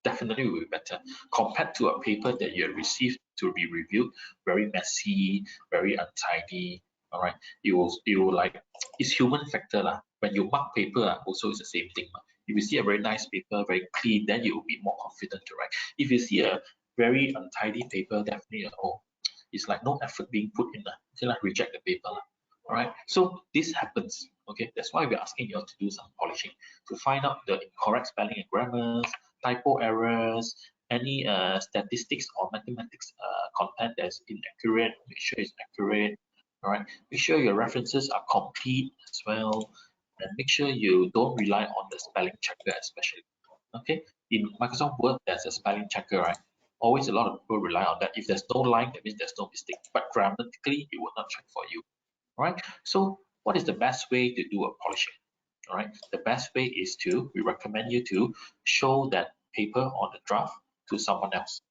S3: Definitely will be better compared to a paper that you have received to be reviewed, very messy, very untidy. All right, you will like, it's human factor lah. When you mark paper, also it's the same thing. If you see a very nice paper, very clean, then you will be more confident to write. If you see a very untidy paper, definitely, oh, it's like no effort being put in. Okay, like reject the paper. All right, so this happens. Okay, that's why we're asking you all to do some polishing to find out the incorrect spelling and grammars, typo errors, any statistics or mathematics content that's inaccurate. Make sure it's accurate. All right, make sure your references are complete as well, and make sure you don't rely on the spelling checker especially. Okay, in Microsoft Word there's a spelling checker, right? Always a lot of people rely on that. If there's no line, that means there's no mistake. But grammatically, it will not check for you. All right. So what is the best way to do a polishing? All right. The best way is we recommend you to show that paper on the draft to someone else.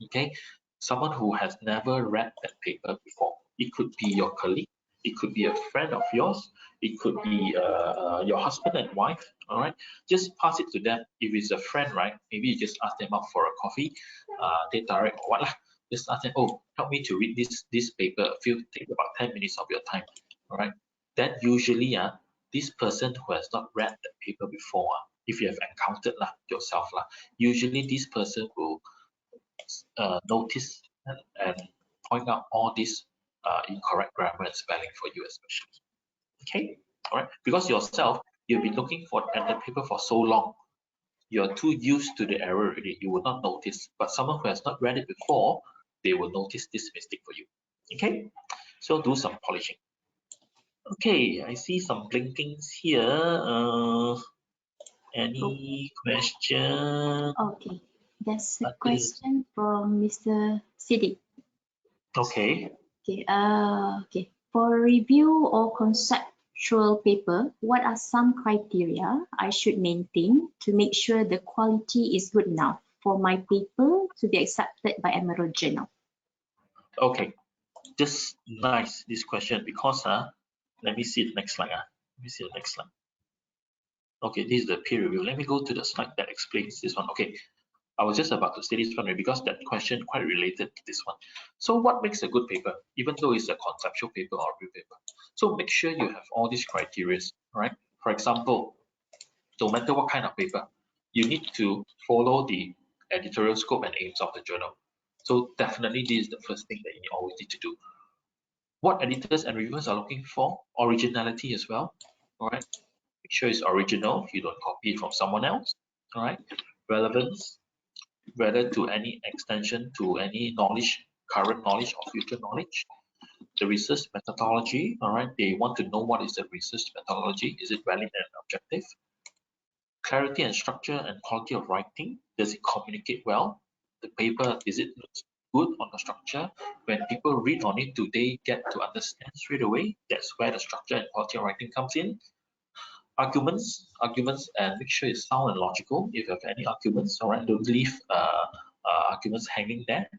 S3: Okay. Someone who has never read that paper before. It could be your colleague. It could be a friend of yours. It could be your husband and wife. All right. Just pass it to them. If it's a friend, right? Maybe you just ask them out for a coffee, they direct or what lah. Just ask them, oh, help me to read this paper. Take about 10 minutes of your time. All right. Then usually, this person who has not read the paper before, if you have encountered yourself, usually this person will notice and point out all this incorrect grammar and spelling for you especially. Okay, all right, because yourself, you've been looking at the paper for so long, you're too used to the error already, you will not notice. But someone who has not read it before, they will notice this mistake for you. Okay, so do some polishing. Okay, I see some blinkings here. Any question?
S1: Okay, there's a question from Mr. Siddiq.
S3: Okay.
S1: Okay, okay. For review or conceptual paper, what are some criteria I should maintain to make sure the quality is good enough for my paper to be accepted by Emerald Journal?
S3: Okay, just nice this question because let me see the next slide. Let me see the next slide. Okay, this is the peer review. Let me go to the slide that explains this one. Okay, I was just about to say this one because that question quite related to this one. So what makes a good paper, even though it's a conceptual paper or review paper? So make sure you have all these criteria, right? For example, no matter what kind of paper, you need to follow the editorial scope and aims of the journal. So definitely this is the first thing that you always need to do. What editors and reviewers are looking for? Originality as well, all right? Make sure it's original, you don't copy it from someone else, all right? Relevance, whether to any extension to any knowledge, current knowledge or future knowledge. The research methodology, all right, they want to know what is the research methodology, is it valid and objective? Clarity and structure and quality of writing, does it communicate well? The paper, is it looks good on the structure? When people read on it, do they get to understand straight away? That's where the structure and quality of writing comes in. Arguments, and make sure it's sound and logical. If you have any arguments, all right, don't leave arguments hanging there.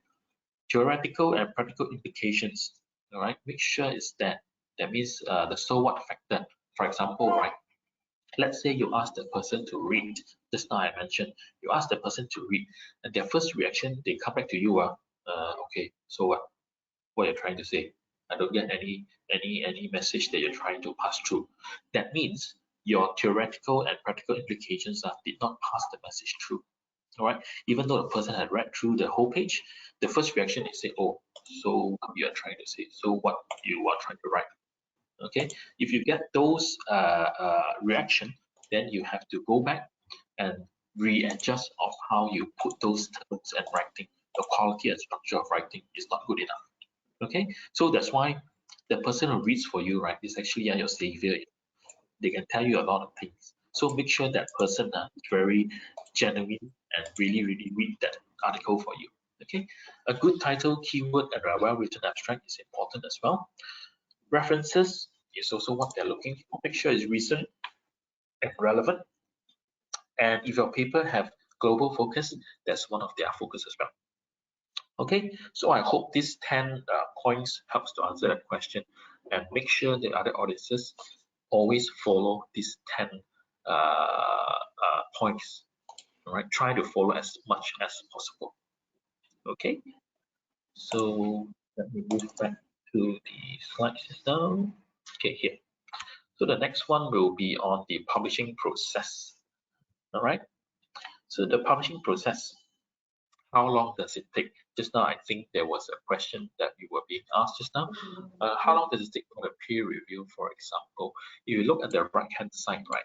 S3: Theoretical and practical implications, all right, make sure it's that. That means the so what factor. For example, right, let's say you ask the person to read. Just now I mentioned, you ask the person to read, and their first reaction, they come back to you, okay, so what you're trying to say? I don't get any message that you're trying to pass through. That means your theoretical and practical implications did not pass the message through. All right, even though the person had read through the whole page, the first reaction is say, oh, so what you are trying to say, so what you are trying to write. Okay, if you get those reaction, then you have to go back and readjust of how you put those terms and writing. The quality and structure of writing is not good enough. Okay, so that's why the person who reads for you, right, is actually your savior. They can tell you a lot of things. So make sure that person is very genuine and really read that article for you. Okay, a good title, keyword, and a well-written abstract is important as well. References is also what they're looking for. Make sure it's recent and relevant. And if your paper have global focus, that's one of their focus as well. Okay, so I hope these 10 points helps to answer that question, and make sure the other audiences always follow these 10 points. All right, try to follow as much as possible. Okay, so let me move back to the slide system. Okay, here. So the next one will be on the publishing process. All right, so the publishing process, how long does it take? Just now, I think there was a question that you were being asked just now. How long does it take for the peer review, for example? If you look at the right-hand side, right,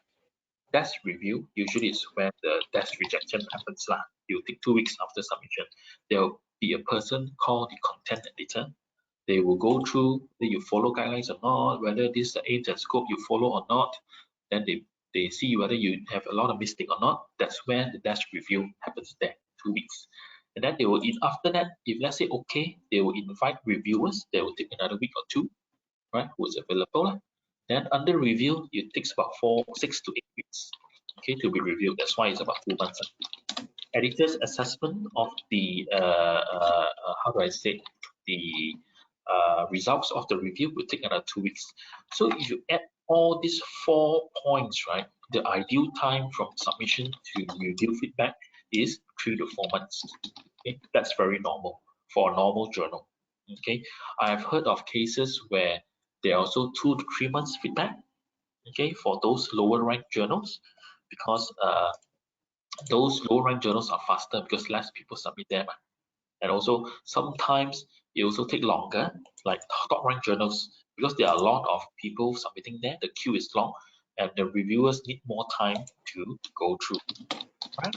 S3: desk review usually is when the desk rejection happens. It will take 2 weeks after submission. There will be a person called the content editor. They will go through whether you follow guidelines or not, whether this is the aims and scope you follow or not. Then they see whether you have a lot of mistake or not. That's when the desk review happens there, 2 weeks. And then they will, after that, if let's say okay, they will invite reviewers. They will take another week or two, right? Who is available. Then under review, it takes about 6 to 8 weeks, okay, to be reviewed. That's why it's about 2 months. Editor's assessment of the how do I say, the results of the review will take another 2 weeks. So if you add all these 4 points, right, the ideal time from submission to review feedback is 3 to 4 months. Okay, that's very normal for a normal journal. Okay, I have heard of cases where there are also 2 to 3 months feedback. Okay, for those lower ranked journals, because those lower ranked journals are faster because less people submit them. And also sometimes it also take longer, like top ranked journals, because there are a lot of people submitting there. The queue is long, and the reviewers need more time to go through. Right.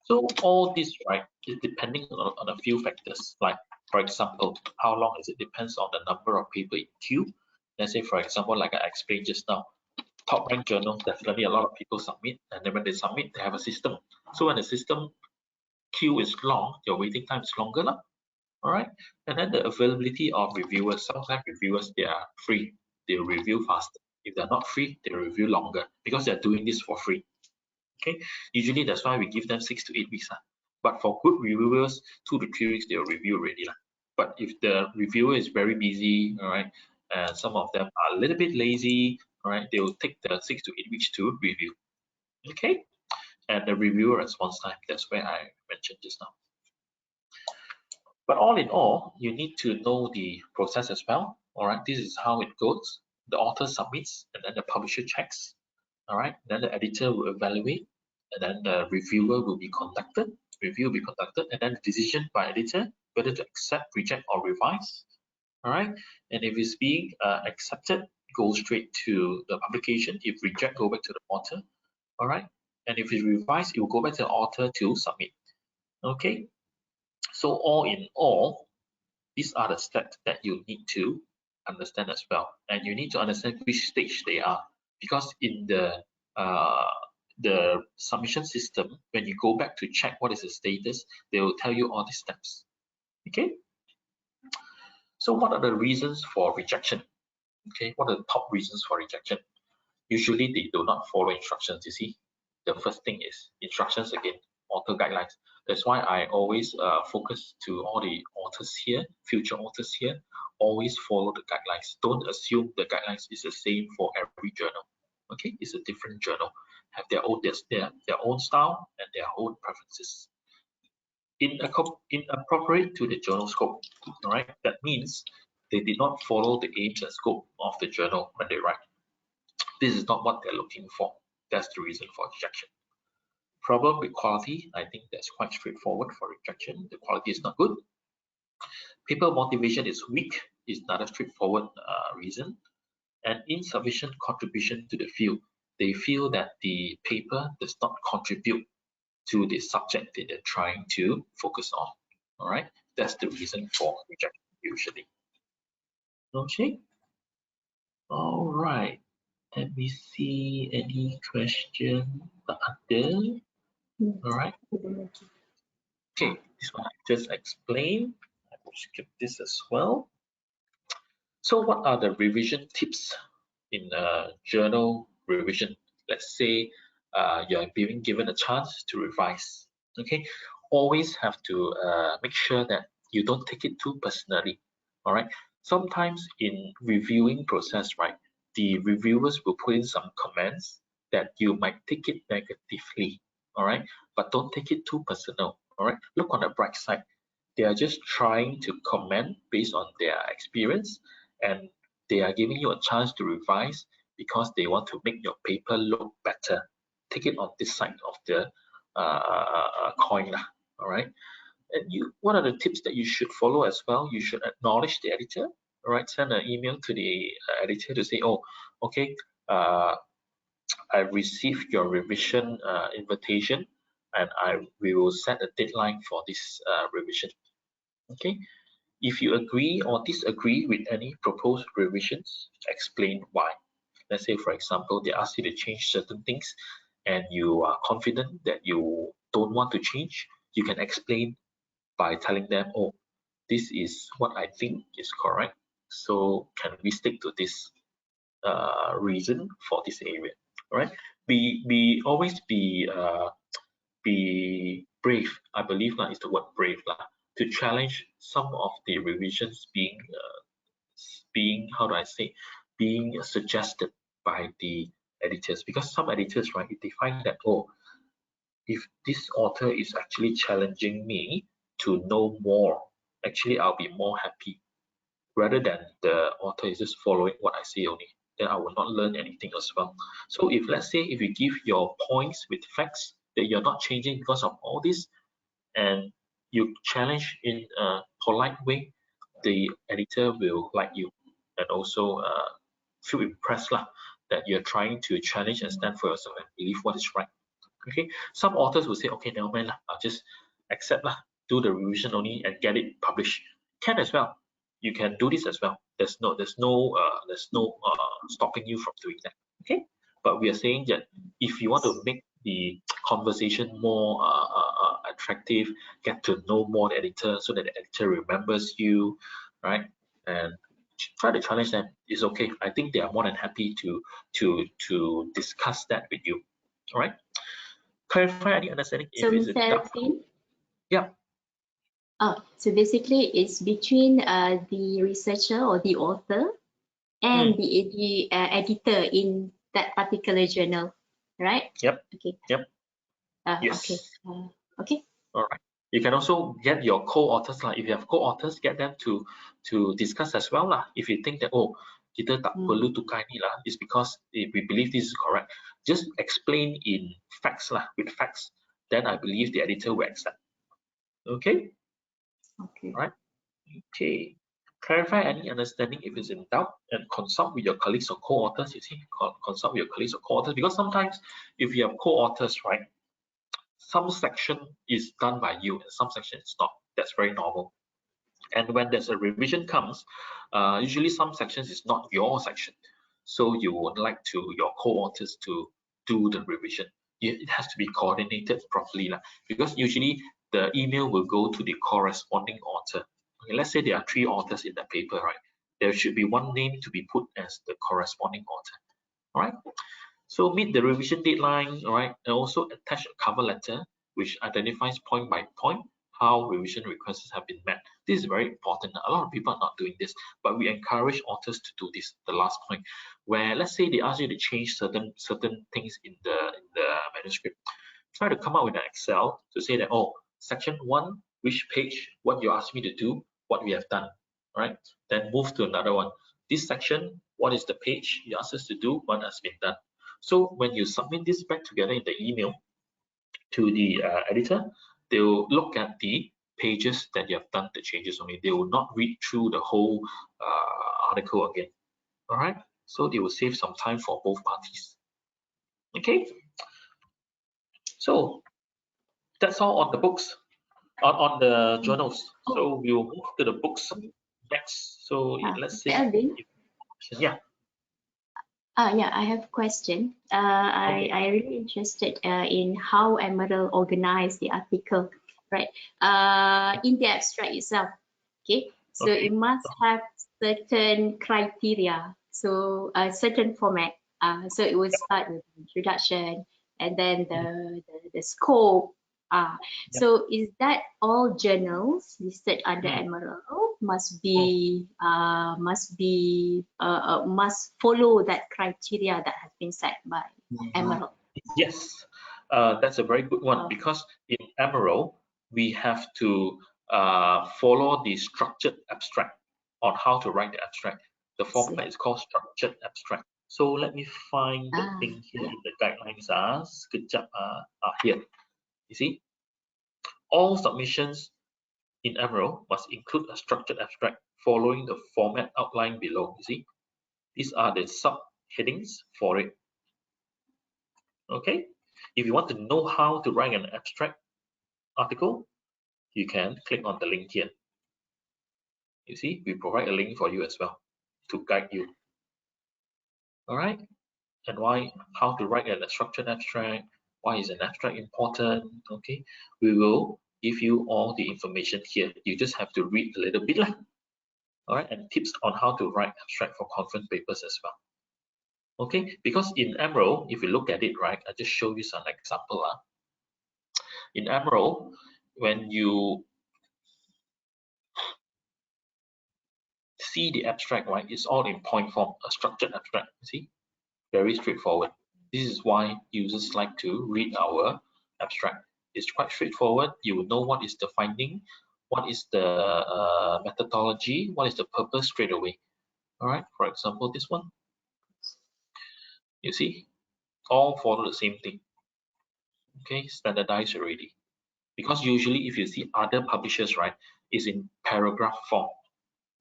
S3: So all this, right, is depending on a few factors. Like for example, how long is it? Depends on the number of people in queue. Let's say for example, like I explained just now, top ranked journals, definitely a lot of people submit, and then when they submit, they have a system. So when the system queue is long, your waiting time is longer. All right, and then the availability of reviewers. Sometimes reviewers, they are free, they review faster. If they're not free, they review longer because they're doing this for free. Okay, usually that's why we give them 6 to 8 weeks. But for good reviewers, 2 to 3 weeks they'll review already. But if the reviewer is very busy, all right, and some of them are a little bit lazy, all right, they will take the 6 to 8 weeks to review. Okay, and the reviewer response time, that's where I mentioned just now. But all in all, you need to know the process as well. All right, this is how it goes. The author submits, and then the publisher checks. All right, then the editor will evaluate, and then the reviewer will be conducted. Review will be conducted, and then the decision by editor whether to accept, reject, or revise. All right, and if it's being accepted, go straight to the publication. If reject, go back to the author. All right, and if it's revised, it will go back to the author to submit. Okay, so all in all, these are the steps that you need to understand as well, and you need to understand which stage they are, because in the submission system, when you go back to check what is the status, they will tell you all these steps. Okay, so what are the reasons for rejection? Okay, what are the top reasons for rejection? Usually they do not follow instructions. You see, the first thing is instructions again, author guidelines. That's why I always focus to all the authors here, future authors here, always follow the guidelines. Don't assume the guidelines is the same for every journal. Okay, it's a different journal, have their own style and their own preferences. Inappropriate to the journal scope. All right, that means they did not follow the aims and scope of the journal when they write. This is not what they're looking for. That's the reason for rejection. Problem with quality, I think that's quite straightforward for rejection. The quality is not good. Paper motivation is weak is another straightforward reason. And insufficient contribution to the field. They feel that the paper does not contribute to the subject that they're trying to focus on. All right, that's the reason for rejection usually. Okay, All right. Let me see any question. Tak ada. All right. Okay. This one I just explained. I will skip this as well. So what are the revision tips in a journal revision? Let's say you're being given a chance to revise. Okay, always have to make sure that you don't take it too personally. All right. Sometimes in reviewing process, right, the reviewers will put in some comments that you might take it negatively. All right, but don't take it too personal. All right, look on the bright side. They are just trying to comment based on their experience, and they are giving you a chance to revise because they want to make your paper look better. Take it on this side of the coin lah. All right. And what are the tips that you should follow as well? You should acknowledge the editor. All right. Send an email to the editor to say, oh, okay, I received your revision invitation, and we will set a deadline for this revision. Okay. If you agree or disagree with any proposed revisions, explain why. Let's say, for example, they ask you to change certain things and you are confident that you don't want to change, you can explain by telling them, oh, this is what I think is correct. So can we stick to this reason for this area? All right. Always be brave. I believe that is the word brave lah, to challenge some of the revisions being how do I say, being suggested by the editors, because some editors, right, if they find that, oh, if this author is actually challenging me to know more, actually I'll be more happy rather than the author is just following what I say only, then I will not learn anything as well. So if let's say if you give your points with facts that you're not changing because of all this, and you challenge in a polite way, the editor will like you and also feel impressed lah, that you're trying to challenge and stand for yourself and believe what is right. Okay, some authors will say, okay, never mind lah, I'll just accept lah, do the revision only and get it published. Can as well. You can do this as well. There's no stopping you from doing that. Okay, but we are saying that if you want to make the conversation more attractive, get to know more the editor so that the editor remembers you, right? And try to challenge them. It's okay. I think they are more than happy to discuss that with you. All right. Clarify any understanding if
S1: So,
S3: it's
S1: Mr.
S3: dark.
S1: Elvin,
S3: Yeah.
S1: so basically it's between the researcher or the author and the editor in that particular journal, right?
S3: Yep.
S1: Okay.
S3: Yep. Yes.
S1: Okay. Okay.
S3: All right. You can also get your co-authors lah. If you have co-authors, get them to discuss as well lah. If you think that, oh, kita tak perlu tukar ni lah, it's because we believe this is correct. Just explain in facts lah, with facts. Then I believe the editor will accept. Okay.
S1: Okay.
S3: All right. Okay. Clarify any understanding if it's in doubt and consult with your colleagues or co-authors. You see, consult with your colleagues or co-authors, because sometimes if you have co-authors, right, some section is done by you and some section is not. That's very normal. And when there's a revision comes, usually some sections is not your section. So you would like your co-authors to do the revision. It has to be coordinated properly lah, because usually the email will go to the corresponding author. Okay, let's say there are 3 authors in the paper, right? There should be one name to be put as the corresponding author. All right. So meet the revision deadline, all right, and also attach a cover letter which identifies point by point how revision requests have been met. This is very important. A lot of people are not doing this, but we encourage authors to do this. The last point, where let's say they ask you to change certain things in the manuscript, try to come up with an Excel to say that, oh, section 1, which page, what you asked me to do, what we have done, right? Then move to another one. This section, what is the page you asked us to do, what has been done. So when you submit this back together in the email to the editor, they will look at the pages that you have done the changes only. They will not read through the whole article again. All right. So they will save some time for both parties. Okay. So that's all on the books, on the journals. So we will move to the books next. So let's say,
S1: Elvin,
S3: yeah.
S1: Yeah, I have a question. I really interested in how Emerald organized the article, right? In the abstract itself, okay? So
S3: Okay.
S1: it must have certain criteria, so a certain format. So it will start with introduction and then the scope.
S3: Yep.
S1: So is that all journals listed under Emerald must follow that criteria that has been set by Emerald?
S3: Yes, that's a very good one, because in Emerald we have to follow the structured abstract on how to write the abstract. The format is called structured abstract. So let me find the thing here in the guidelines. Sekejap, here. You see, all submissions in Emerald must include a structured abstract following the format outlined below. You see, these are the subheadings for it. Okay, if you want to know how to write an abstract article, you can click on the link here. You see, we provide a link for you as well to guide you. All right, and how to write a structured abstract, why is an abstract important? Okay, we will give you all the information here. You just have to read a little bit. All right, and tips on how to write abstract for conference papers as well. Okay, because in Emerald, if you look at it, right, I just show you some example. In Emerald, when you see the abstract, right, it's all in point form, a structured abstract. See, very straightforward. This is why users like to read our abstract. It's quite straightforward. You will know what is the finding, what is the methodology, what is the purpose straight away. All right, for example, this one, you see, all follow the same thing. Okay, standardized already. Because usually if you see other publishers, right, is in paragraph form,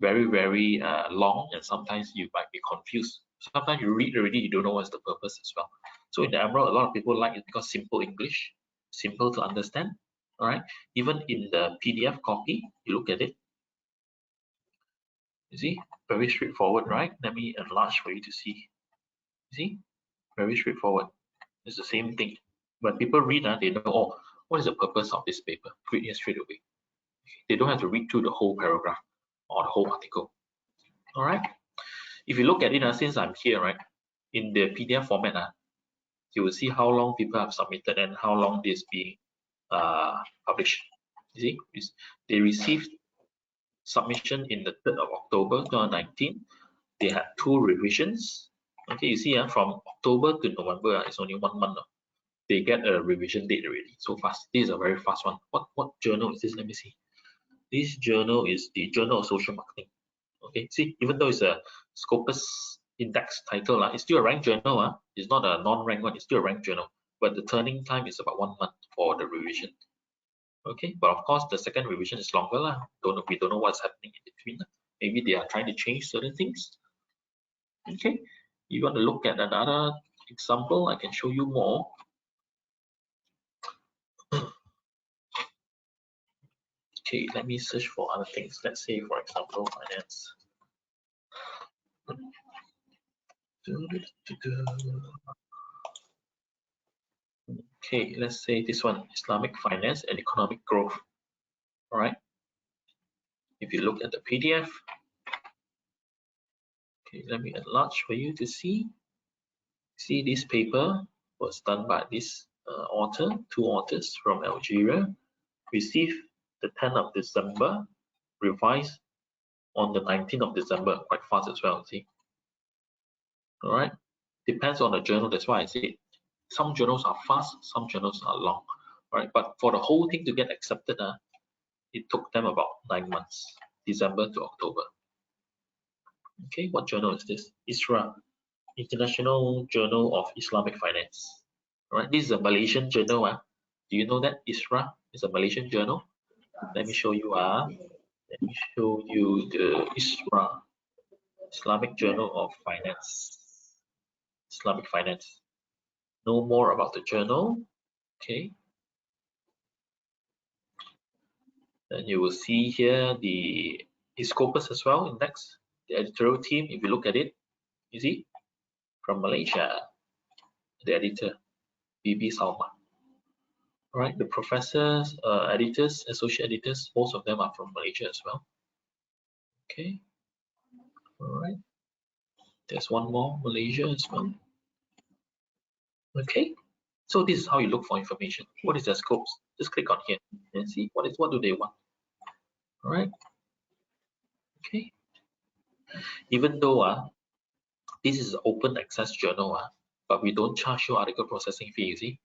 S3: very long, and sometimes you might be confused. Sometimes you read already, you don't know what's the purpose as well. So in the Emerald, a lot of people like it because simple English, simple to understand. All right, even in the PDF copy, you look at it, you see, very straightforward, right? Let me enlarge for you to see. You see, very straightforward. It's the same thing. When people read, they know, oh, what is the purpose of this paper? Read it straight away. They don't have to read through the whole paragraph or the whole article. All right. If you look at it, since I'm here, right, in the PDF format, you will see how long people have submitted and how long this being published. You see, they received submission in the 3rd of October 2019. They had 2 revisions. Okay, you see, from October to November, it's only 1 month. They get a revision date already. So fast. This is a very fast one. What journal is this? Let me see. This journal is the Journal of Social Marketing. Okay, see, even though it's a Scopus index title, it's still a ranked journal. It's not a non-ranked one, it's still a ranked journal. But the turning time is about 1 month for the revision. Okay, but of course the second revision is longer. We don't know what's happening in between. Maybe they are trying to change certain things. Okay, you want to look at another example, I can show you more. Okay, let me search for other things. Let's say, for example, finance. Okay, let's say this one, Islamic finance and economic growth. All right. If you look at the PDF, okay, let me enlarge for you to see. See, this paper was done by this author, 2 authors from Algeria, received the 10th of December, revised on the 19th of December, quite fast as well, see. All right, depends on the journal, that's why I say some journals are fast, some journals are long. All right, but for the whole thing to get accepted, it took them about 9 months, December to October. Okay, what journal is this? ISRA, International Journal of Islamic Finance. All right, this is a Malaysian journal. Do you know that ISRA is a Malaysian journal? Let me show you. Let me show you the ISRA, Islamic Journal of Finance. Islamic Finance. Know more about the journal. Okay. Then you will see here the Scopus as well, index, the editorial team. If you look at it, you see, from Malaysia, the editor, BB Salma. All right, the professors, editors, associate editors, most of them are from Malaysia as well. Okay, all right. There's one more, Malaysia as well. Okay, so this is how you look for information. What is their scopes? Just click on here and see what do they want. All right. Okay. Even though this is an open access journal, but we don't charge you article processing fee. You see.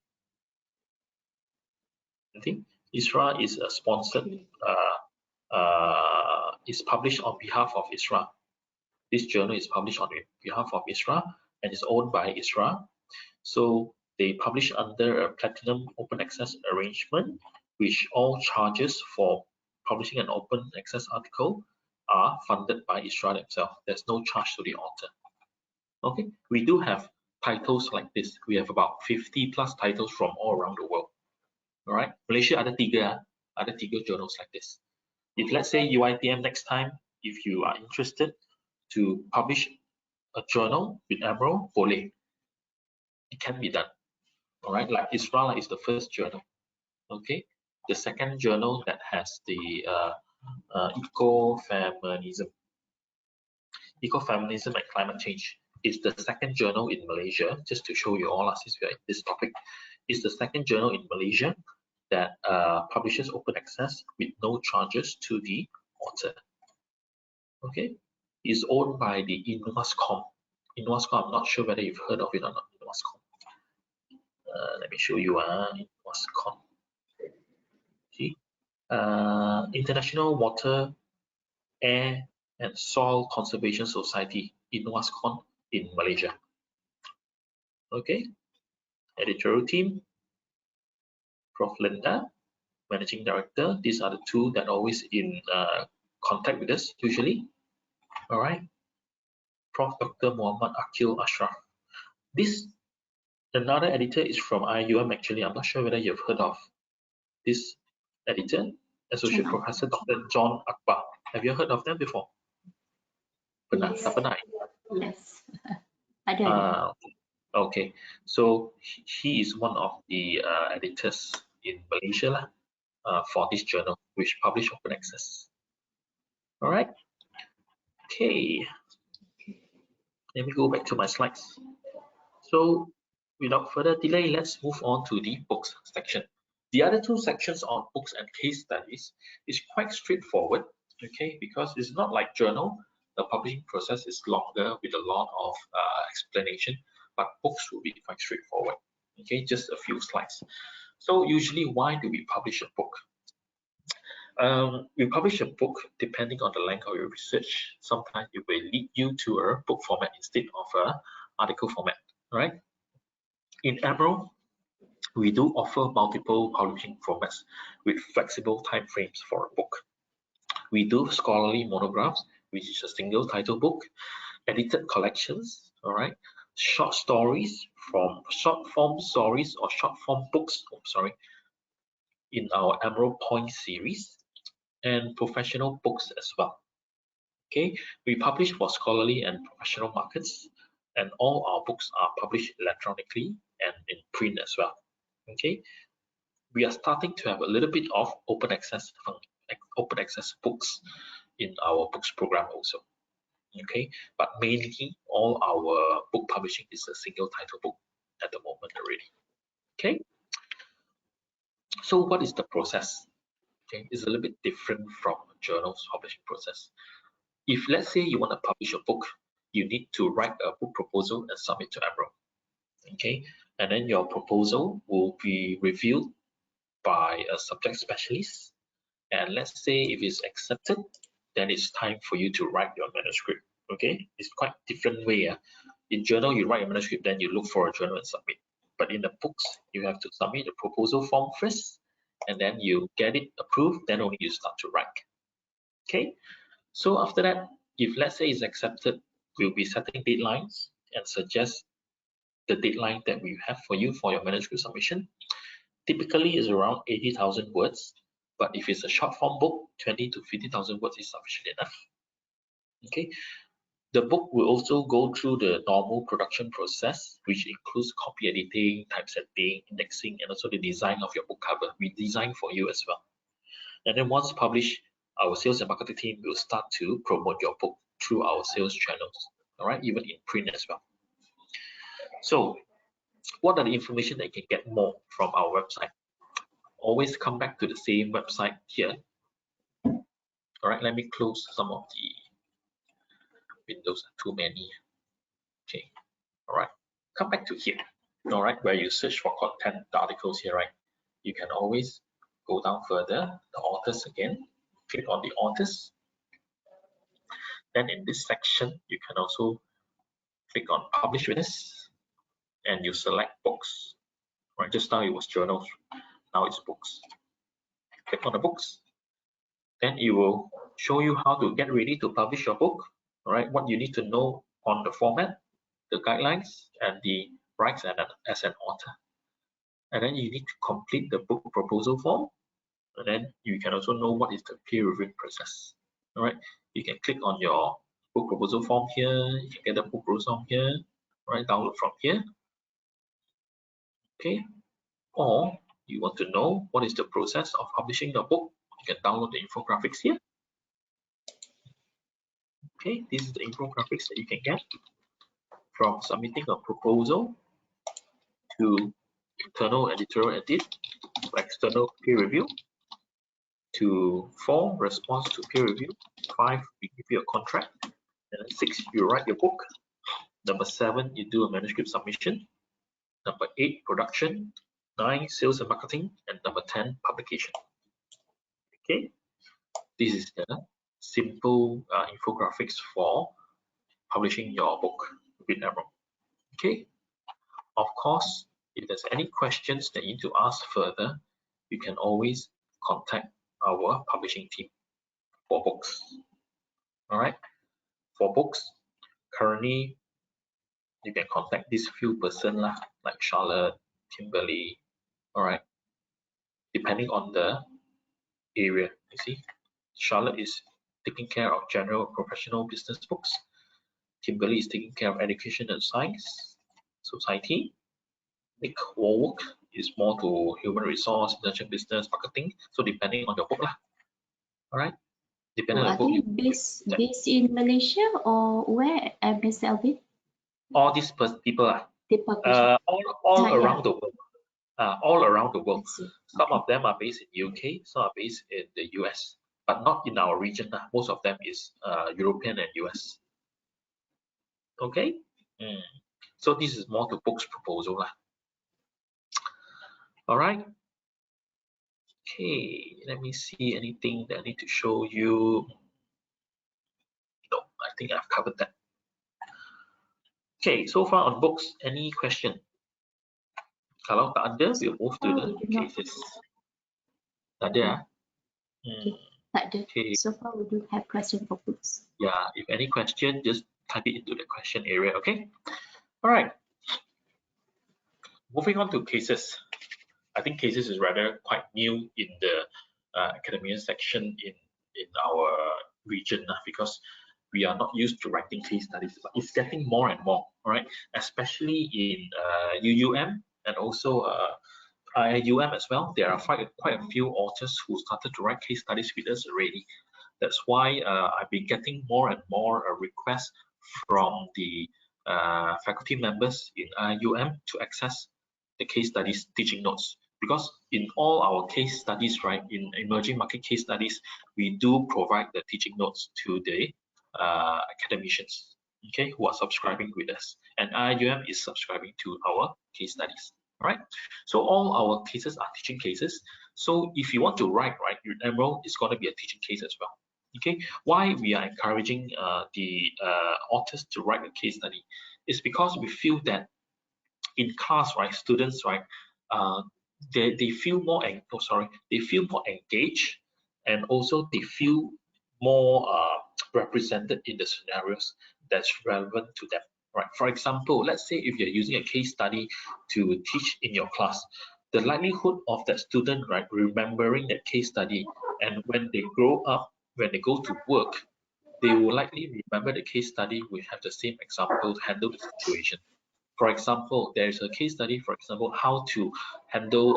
S3: I think ISRA is a sponsored. Is published on behalf of ISRA. This journal is published on behalf of ISRA and is owned by ISRA. So they publish under a platinum open access arrangement, which all charges for publishing an open access article are funded by ISRA themselves. There's no charge to the author. Okay, we do have titles like this. We have about 50 plus titles from all around the world. All right, Malaysia ada tiga journals like this. If let's say UITM next time, if you are interested to publish a journal with Emerald, boleh. It can be done. All right, like ISRA is the first journal. Okay, the second journal that has the ecofeminism and climate change is the second journal in Malaysia. Just to show you all, since we are in this topic, is the second journal in Malaysia that publishes open access with no charges to the author. Okay, is owned by the INUASCOM. INUASCOM, I'm not sure whether you've heard of it or not. INUASCOM. Let me show you. INUASCOM. See, International Water, Air, and Soil Conservation Society, INUASCOM in Malaysia. Okay, editorial team, Prof. Linda, Managing Director. These are the two that are always in contact with us usually. All right, Prof. Dr. Muhammad Akil Ashraf. This another editor is from IIUM actually. I'm not sure whether you've heard of this editor, Associate Professor Dr. John Akbar. Have you heard of them before? Pernah?
S1: Yes.
S3: Tak pernah?
S1: Yes. Ada.
S3: Okay, so he is one of the editors in Malaysia for this journal, which publish open access. All right. Okay. Let me go back to my slides. So without further delay, let's move on to the books section. The other two sections on books and case studies is quite straightforward, okay, because it's not like journal. The publishing process is longer with a lot of explanation, but books will be quite straightforward, okay, just a few slides. So usually, why do we publish a book? We publish a book depending on the length of your research. Sometimes it will lead you to a book format instead of a article format, right? In Emerald, we do offer multiple publishing formats with flexible time frames for a book. We do scholarly monographs, which is a single title book, edited collections, all right, short stories from short form stories or short form books, in our Emerald Point series, and professional books as well. Okay, we publish for scholarly and professional markets, and all our books are published electronically and in print as well. Okay, we are starting to have a little bit of open access books in our books program also. Okay, but mainly all our book publishing is a single title book at the moment already. Okay, so what is the process? Okay, it's a little bit different from a journal's publishing process. If let's say you want to publish a book, you need to write a book proposal and submit to Emerald. Okay, and then your proposal will be reviewed by a subject specialist. And let's say if it's accepted, then it's time for you to write your manuscript. Okay, it's quite different way. In journal, you write a manuscript, then you look for a journal and submit. But in the books, you have to submit the proposal form first, and then you get it approved, then only you start to write. Okay, so after that, if let's say it's accepted, we'll be setting deadlines and suggest the deadline that we have for you for your manuscript submission. Typically is around 80,000 words, but if it's a short form book, 20 to 50,000 words is sufficient enough. Okay, The book will also go through the normal production process, which includes copy editing, typesetting, indexing, and also the design of your book cover. We design for you as well. And then once published, our sales and marketing team will start to promote your book through our sales channels, all right, even in print as well. So what are the information that you can get more from our website? Always come back to the same website here. All right, let me close some of the windows, too many. Okay, all right, come back to here, all right, where you search for content, the articles here, right? You can always go down further, the authors again, click on the authors. Then in this section, you can also click on publish with us, and you select books, right? Just now it was journals, now it's books. Click on the books, then it will show you how to get ready to publish your book, all right? What you need to know on the format, the guidelines, and the rights as an author. And then you need to complete the book proposal form, and then you can also know what is the peer reviewing process. All right, you can click on your book proposal form here. You can get the book proposal form here, right? Download from here. Okay, or you want to know what is the process of publishing your book, you can download the infographics here. Okay, this is the infographics that you can get from submitting a proposal to internal editorial edit, to external peer review, to 4, response to peer review, 5, we give you a contract, and then 6, you write your book. Number 7, you do a manuscript submission. Number 8, production. 9, sales and marketing. And number 10, publication. Okay, this is the simple infographics for publishing your book with Emerald. Okay, of course, if there's any questions that you need to ask further, you can always contact our publishing team for books. All right, for books, currently you can contact these few person lah, like Charlotte, Kimberly. All right, depending on the area. You see, Charlotte is taking care of general professional business books. Kimberly is taking care of education and science, society. Nick Warwick is more to human resource, international business, marketing. So depending on your book lah. All right. Depending on the book.
S1: Based in Malaysia or where, Mr. Elvin?
S3: All these people are all around the world. All around the world. Some of them are based in UK, some are based in the US, but not in our region. Most of them is European and US. Okay. So this is more to books proposal lah. All right. Okay, let me see anything that I need to show you. No, I think I've covered that. Okay, so far on books, any question? Kalau tak ada, we'll move to the cases. Tak ada?
S1: Tak ada. Okay. So far, we do have question for books.
S3: Yeah, if any question, just type it into the question area, okay? All right. Moving on to cases. I think cases is rather quite new in the academia section in our region because we are not used to writing case studies, but it's getting more and more, all right? Especially in UUM and also IIUM as well. There are quite a few authors who started to write case studies with us already. That's why I've been getting more and more requests from the faculty members in IIUM to access the case studies teaching notes. Because in all our case studies, right, in emerging market case studies, we do provide the teaching notes to the academicians, okay, who are subscribing with us. And IIUM is subscribing to our case studies, all right? So all our cases are teaching cases. So if you want to write, right, your Emerald is going to be a teaching case as well, okay? Why we are encouraging the authors to write a case study is because we feel that in class, right, students, right, they feel more engaged, and also they feel more represented in the scenarios that's relevant to them, right? For example, let's say if you're using a case study to teach in your class, the likelihood of that student, right, remembering that case study, and when they grow up, when they go to work, they will likely remember the case study. We have the same example to handle the situation. For example, there is a case study, for example, how to handle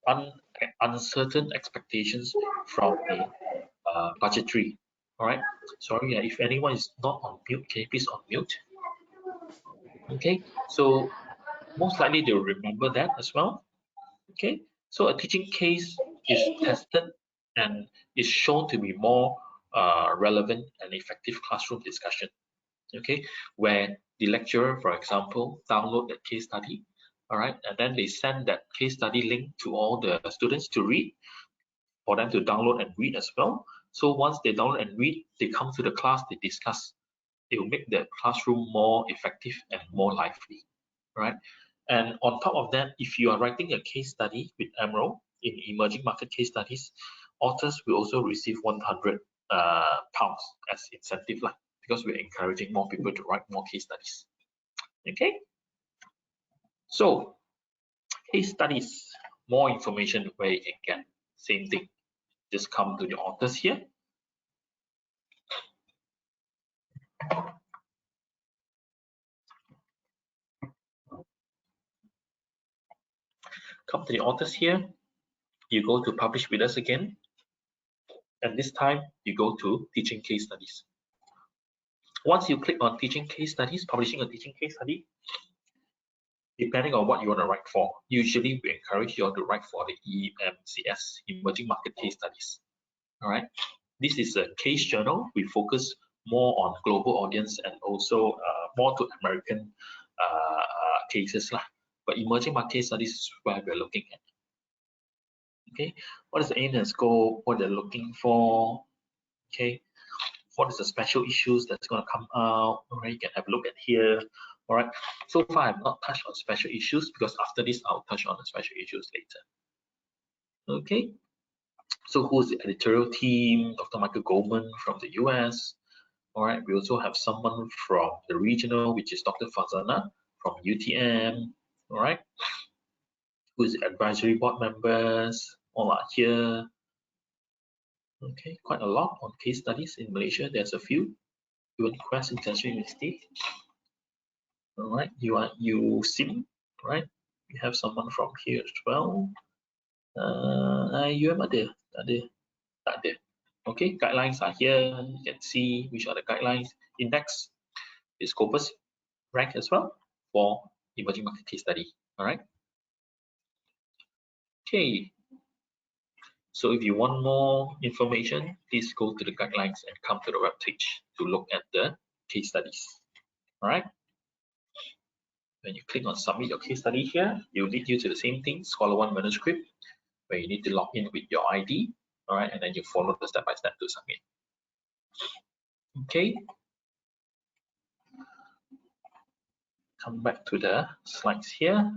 S3: the uncertain expectations from the budgetary. All right. Sorry, if anyone is not on mute, can you please unmute? Okay. So most likely they will remember that as well. Okay. So a teaching case is tested and is shown to be more relevant and effective classroom discussion. Okay, where the lecturer, for example, download the case study, all right, and then they send that case study link to all the students to read, for them to download and read as well. So once they download and read, they come to the class, they discuss. It will make the classroom more effective and more lively, right? And on top of that, if you are writing a case study with Emerald in emerging market case studies, authors will also receive 100 pounds as incentive, because we're encouraging more people to write more case studies. Okay, so case studies, more information where you can get. Same thing, just come to the authors here. Come to the authors here, you go to publish with us again, and this time you go to teaching case studies. Once you click on teaching case studies, publishing a teaching case study, depending on what you want to write for, usually we encourage you all to write for the EMCS, emerging market case studies. All right, this is a case journal. We focus more on global audience and also more to American cases lah. But emerging market case studies is where we're looking at. Okay, what is the aim and scope? What they're looking for? Okay, what is the special issues that's going to come out? All right, you can have a look at here. All right, so far I've not touched on special issues because after this I'll touch on the special issues later. Okay, so who's the editorial team? Dr. Michael Goldman from the US. All right, we also have someone from the regional, which is Dr. Fazana from UTM. All right, who's the advisory board members? All are here. Okay, quite a lot on case studies in Malaysia. There's a few. Quest International University. All right, IIUM, right? We have someone from here as well. IIUM ada. Okay, guidelines are here. You can see which are the guidelines. Index is Scopus rank as well for emerging market case study. All right. Okay. So if you want more information, please go to the guidelines and come to the web page to look at the case studies. All right. When you click on submit your case study here, it will lead you to the same thing, Scholar One manuscript, where you need to log in with your ID. All right, and then you follow the step by step to submit. Okay. Come back to the slides here.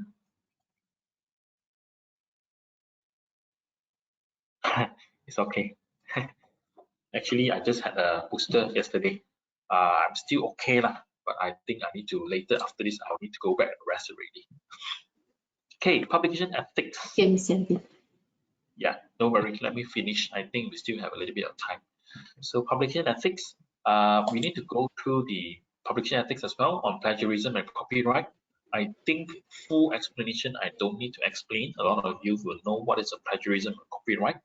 S3: It's okay. Actually, I just had a booster yesterday. I'm still okay lah, but I think I need to later after this. I'll need to go back and rest already. Okay, publication ethics.
S1: Okay, Mr. Elvin.
S3: Yeah, don't worry. Let me finish. I think we still have a little bit of time. So publication ethics. We need to go through the publication ethics as well on plagiarism and copyright. I think full explanation I don't need to explain. A lot of you will know what is a plagiarism and copyright.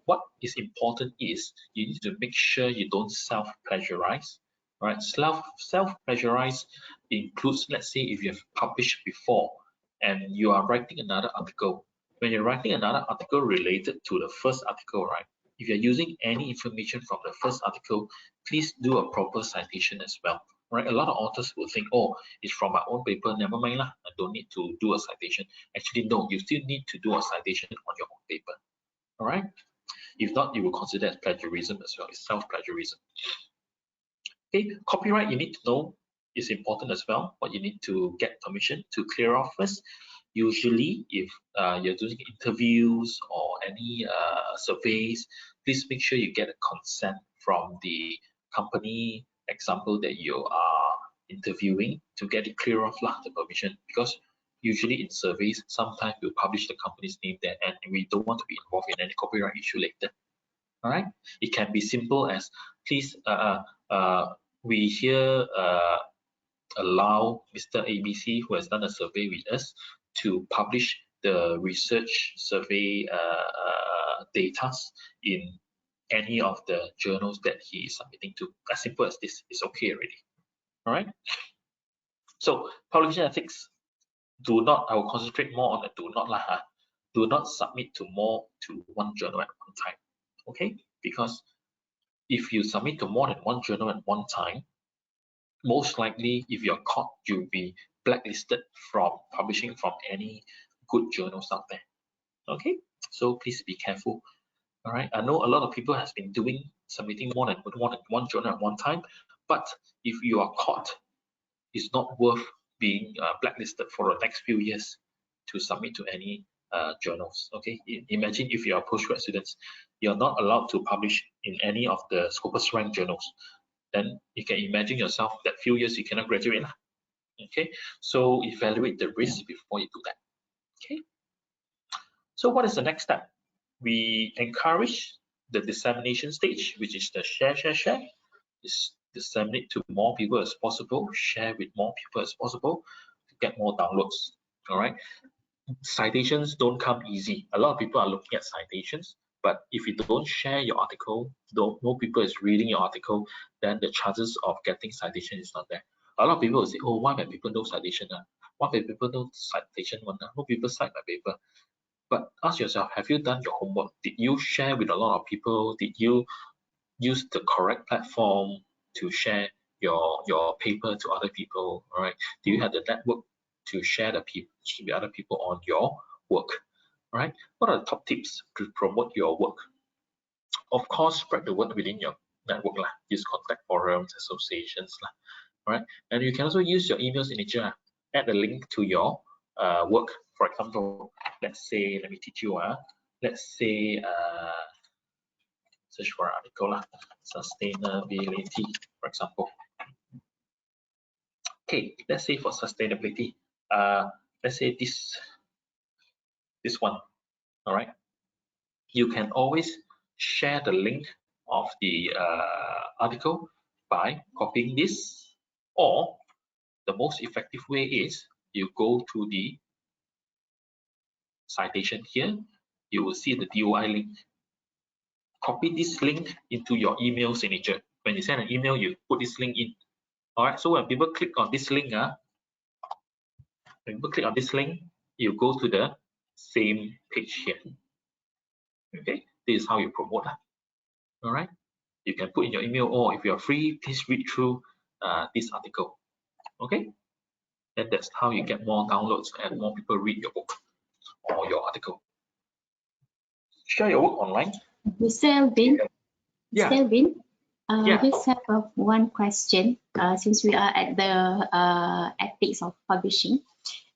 S3: What is important is you need to make sure you don't self-plagiarize. Right? Self-plagiarize includes, let's say, if you have published before and you are writing another article. When you're writing another article related to the first article, right? If you're using any information from the first article, please do a proper citation as well. Right? A lot of authors will think, oh, it's from my own paper, never mind lah, I don't need to do a citation. Actually, no, you still need to do a citation on your own paper. All right? If not, you will consider as plagiarism as well. It's self-plagiarism. Okay, copyright you need to know is important as well, but you need to get permission to clear off first. Usually, if you're doing interviews or any surveys, please make sure you get a consent from the company, example that you are interviewing, to get it clear off the permission, because usually in surveys, sometimes we'll publish the company's name there, and we don't want to be involved in any copyright issue later. All right, it can be simple as, please, we here allow Mr. ABC, who has done a survey with us, to publish the research survey data in any of the journals that he is submitting to. As simple as this is okay already. All right. So publication ethics, do not, I will concentrate more on the do not lah. Do not submit to more to one journal at one time. Okay, because if you submit to more than one journal at one time, most likely if you're caught, you'll be blacklisted from publishing from any good journals out there. Okay, so please be careful. All right, I know a lot of people has been submitting more than one journal at one time, but if you are caught, it's not worth being blacklisted for the next few years to submit to any journals. Okay, imagine if you are postgrad students, you're not allowed to publish in any of the Scopus rank journals. Then you can imagine yourself that few years you cannot graduate. Okay, so evaluate the risk before you do that. Okay, so what is the next step? We encourage the dissemination stage, which is the share. Is disseminate to more people as possible, share with more people as possible to get more downloads. All right, citations don't come easy. A lot of people are looking at citations, but if you don't share your article, no people is reading your article, then the chances of getting citation is not there. A lot of people will say, oh, why my people know citation? Why my people know citation one? No people cite my paper. But ask yourself, have you done your homework? Did you share with a lot of people? Did you use the correct platform to share your paper to other people? All right, do you have the network to share with other people on your work? All right, what are the top tips to promote your work? Of course, spread the word within your network lah. Use contact forums, associations lah. All right, and you can also use your email signature. Add a link to your work. For example, let's say, let me teach you. Let's say search for an article, sustainability, for example. Okay, let's say for sustainability, let's say this one. All right, you can always share the link of the article by copying this, or the most effective way is you go to the citation here. You will see the DOI link. Copy this link into your email signature. When you send an email, you put this link in. All right, so when people click on this link, when people click on this link, you go to the same page here. Okay, this is how you promote. All right, you can put in your email, or if you are free, please read through this article. Okay, and that's how you get more downloads and more people read your book or your article. Share your work online.
S1: Mr. Elvin,
S3: Yeah.
S1: Mr. Elvin,
S3: Yeah.
S1: just have one question. Since we are at the ethics of publishing,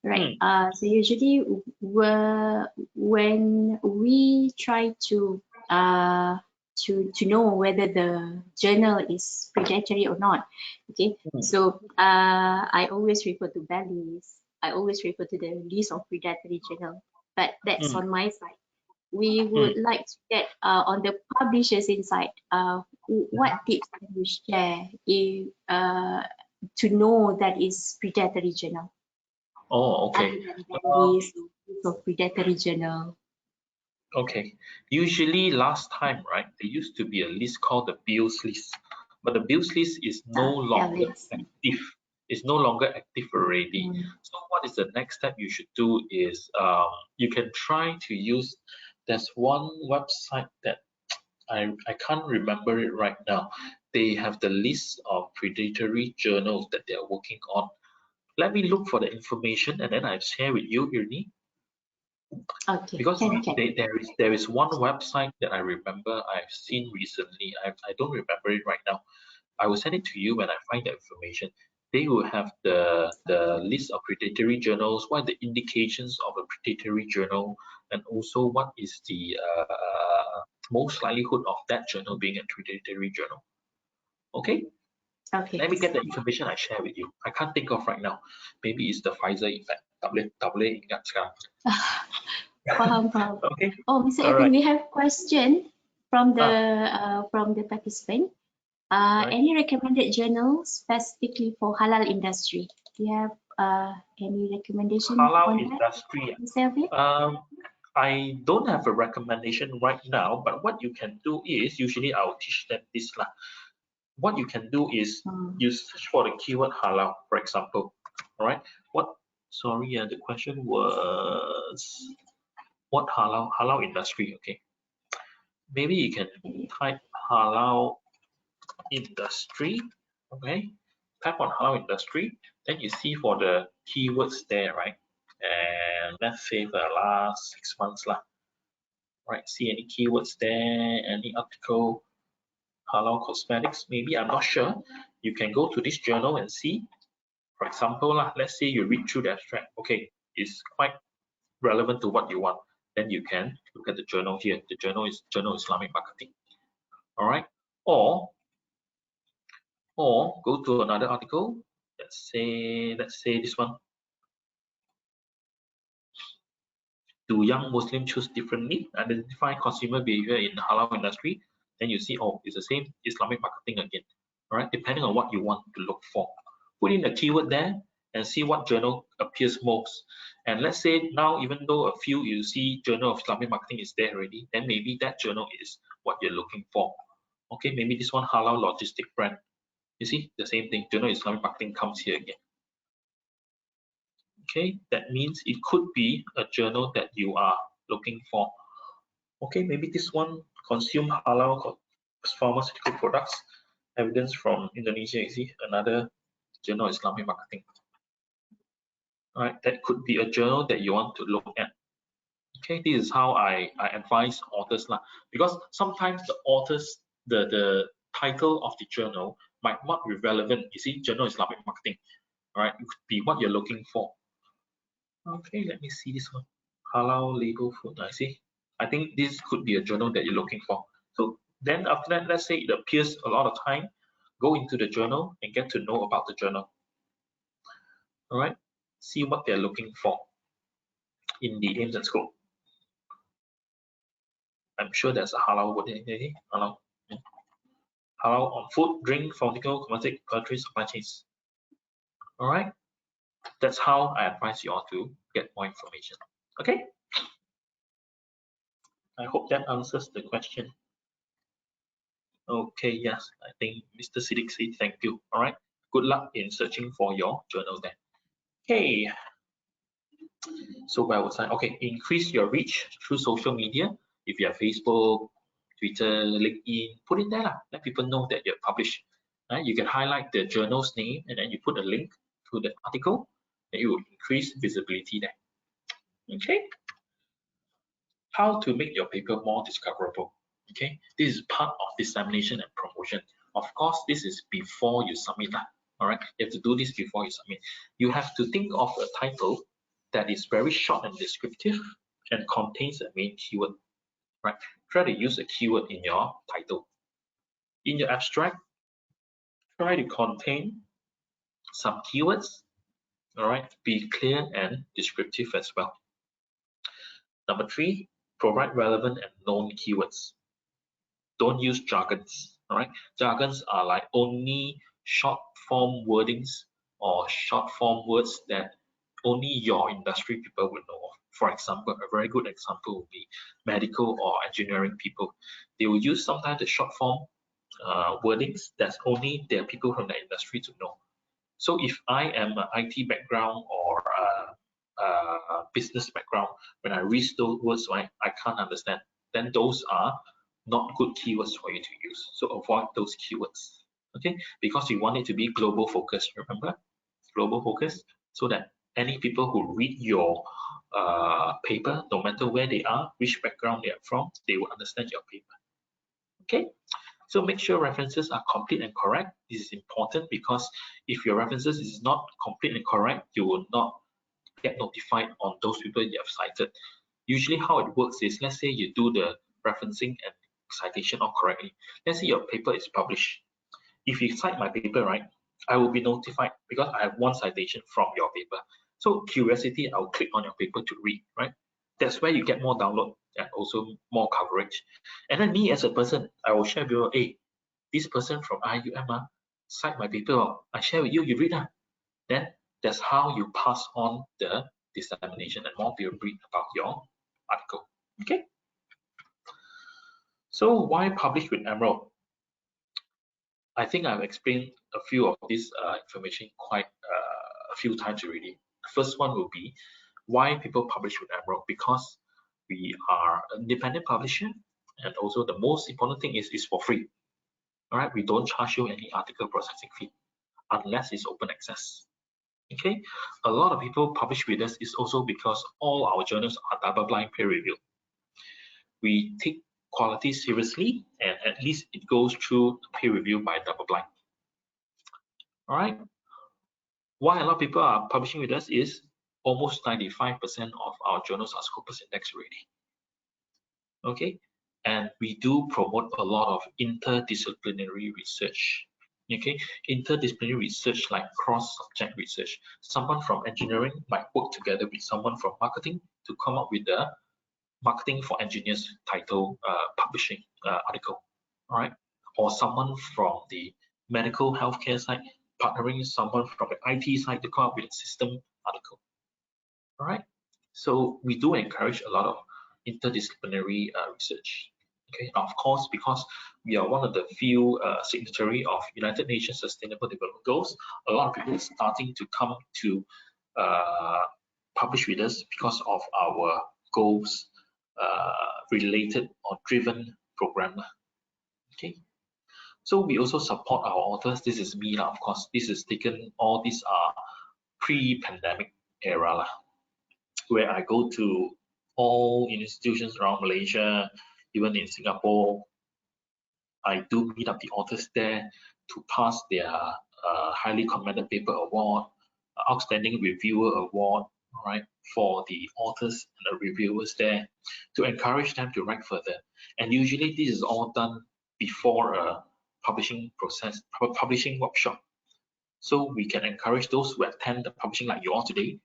S1: right? So usually, when we try to know whether the journal is predatory or not, okay. So I always refer to Bally's. I always refer to the list of predatory journal, but that's on my side. We would like to get on the publishers inside. What tips can you share if, to know that is predatory journal?
S3: Oh, okay.
S1: List of predatory journal.
S3: Okay. Usually last time, right, there used to be a list called the bills list, but the bills list is no longer active. It's no longer active already. So what is the next step you should do is you can try to use. There's one website that I can't remember it right now. They have the list of predatory journals that they are working on. Let me look for the information and then I'll share with you, Irni.
S1: Okay.
S3: Because there is one website that I remember I've seen recently. I don't remember it right now. I will send it to you when I find the information. They will have the list of predatory journals, what are the indications of a predatory journal, and also what is the most likelihood of that journal being a predatory journal. Okay?
S1: Okay.
S3: Let me get the information I share with you. I can't think of right now. Maybe it's the Pfizer effect. Tak boleh ingat sekarang.
S1: Faham.
S3: Okay.
S1: Oh, Mr.
S3: All
S1: Elvin,
S3: right.
S1: we have question from the participant.
S3: Right.
S1: Any recommended journal specifically for halal industry? Do you have any recommendation
S3: Halal
S1: on
S3: industry.
S1: that, Mr. Elvin?
S3: I don't have a recommendation right now, but what you can do is, usually I'll teach them this lah. What you can do is you search for the keyword halal, for example. All right. The question was what halal industry. Okay. Maybe you can type halal industry. Okay. Type on halal industry, then you see for the keywords there, right? And let's say the last 6 months lah. Right, see any keywords there, any article, halal cosmetics, maybe, I'm not sure. You can go to this journal and see. For example, let's say you read through the abstract. Okay, it's quite relevant to what you want. Then you can look at the journal here. The journal is Journal Islamic Marketing. All right, or go to another article. Let's say this one. Do young Muslims choose differently? Identify consumer behavior in the halal industry. Then you see, oh, it's the same Islamic marketing again. All right, depending on what you want to look for. Put in the keyword there and see what journal appears most. And let's say now, even though a few you see Journal of Islamic Marketing is there already, then maybe that journal is what you're looking for. Okay, maybe this one halal logistic brand. You see, the same thing, Journal of Islamic Marketing comes here again. Okay, that means it could be a journal that you are looking for. Okay, maybe this one, consume halal pharmaceutical products, evidence from Indonesia. You see, another Journal of Islamic Marketing. All right, that could be a journal that you want to look at. Okay, this is how I advise authors lah, because sometimes the authors, the title of the journal might not be relevant. You see, Journal of Islamic Marketing. All right, it could be what you're looking for. Okay, let me see this one. Halal label food. I see. I think this could be a journal that you're looking for. So then after that, let's say it appears a lot of time, go into the journal and get to know about the journal. All right, see what they're looking for in the aims and scope. I'm sure there's a halal word in here. Halal. Halal on food, drink, pharmaceutical, cosmetic, poultry, supply chains. All right, that's how I advise you all to get more information. Okay. I hope that answers the question. Okay, yes, I think Mr. Siddiq said thank you. All right, good luck in searching for your journal then. Okay, so where was I? Okay, increase your reach through social media. If you have Facebook, Twitter, LinkedIn, put in there lah. Let people know that you're published. Right? You can highlight the journal's name and then you put a link to the article, and it will increase visibility there. Okay. How to make your paper more discoverable. Okay, this is part of dissemination and promotion. Of course, this is before you submit. All right, you have to do this before you submit. You have to think of a title that is very short and descriptive and contains a main keyword. Right, try to use a keyword in your title. In your abstract, try to contain some keywords. All right, be clear and descriptive as well. Number 3, provide relevant and known keywords. Don't use jargons. All right, jargons are like only short form wordings or short form words that only your industry people will know of. For example, a very good example would be medical or engineering people. They will use sometimes the short form wordings that's only their people from the industry to know. So if I am an IT background or a business background, when I read those words, I can't understand. Then those are not good keywords for you to use. So avoid those keywords, okay? Because you want it to be global focus, remember? Global focus, so that any people who read your paper, no matter where they are, which background they are from, they will understand your paper, okay? So make sure references are complete and correct. This is important because if your references is not complete and correct, you will not get notified on those people you have cited. Usually how it works is, let's say you do the referencing and citation all correctly. Let's say your paper is published. If you cite my paper, right, I will be notified because I have one citation from your paper. So curiosity, I'll click on your paper to read, right? That's where you get more download and also more coverage. And then me as a person, I will share with you, hey, this person from IIUM cite my paper, I share with you, you read. Then that's how you pass on the dissemination and more people read about your article. Okay. So why publish with Emerald? I think I've explained a few of this information quite a few times already. The first one will be why people publish with Emerald, because we are an independent publisher, and also the most important thing is for free. All right, we don't charge you any article processing fee unless it's open access. Okay, a lot of people publish with us is also because all our journals are double-blind peer review. We take quality seriously, and at least it goes through peer review by double-blind. All right. Why a lot of people are publishing with us is almost 95% of our journals are Scopus Index already. Okay, and we do promote a lot of interdisciplinary research. Okay, interdisciplinary research like cross-subject research. Someone from engineering might work together with someone from marketing to come up with the marketing for engineers title publishing article. All right, or someone from the medical healthcare side partnering with someone from the IT side to come up with a system article. All right, so we do encourage a lot of interdisciplinary research. Okay, of course, because we are one of the few signatory of United Nations Sustainable Development Goals, a lot of people are starting to come to publish with us because of our goals related or driven program. Okay, so we also support our authors. This is me, of course. This is taken, all these are pre-pandemic era, where I go to all institutions around Malaysia, even in Singapore. I do meet up the authors there to pass their highly commended paper award, outstanding reviewer award, right, for the authors and the reviewers there, to encourage them to write further. And usually this is all done before a publishing process, publishing workshop. So we can encourage those who attend the publishing like you all today,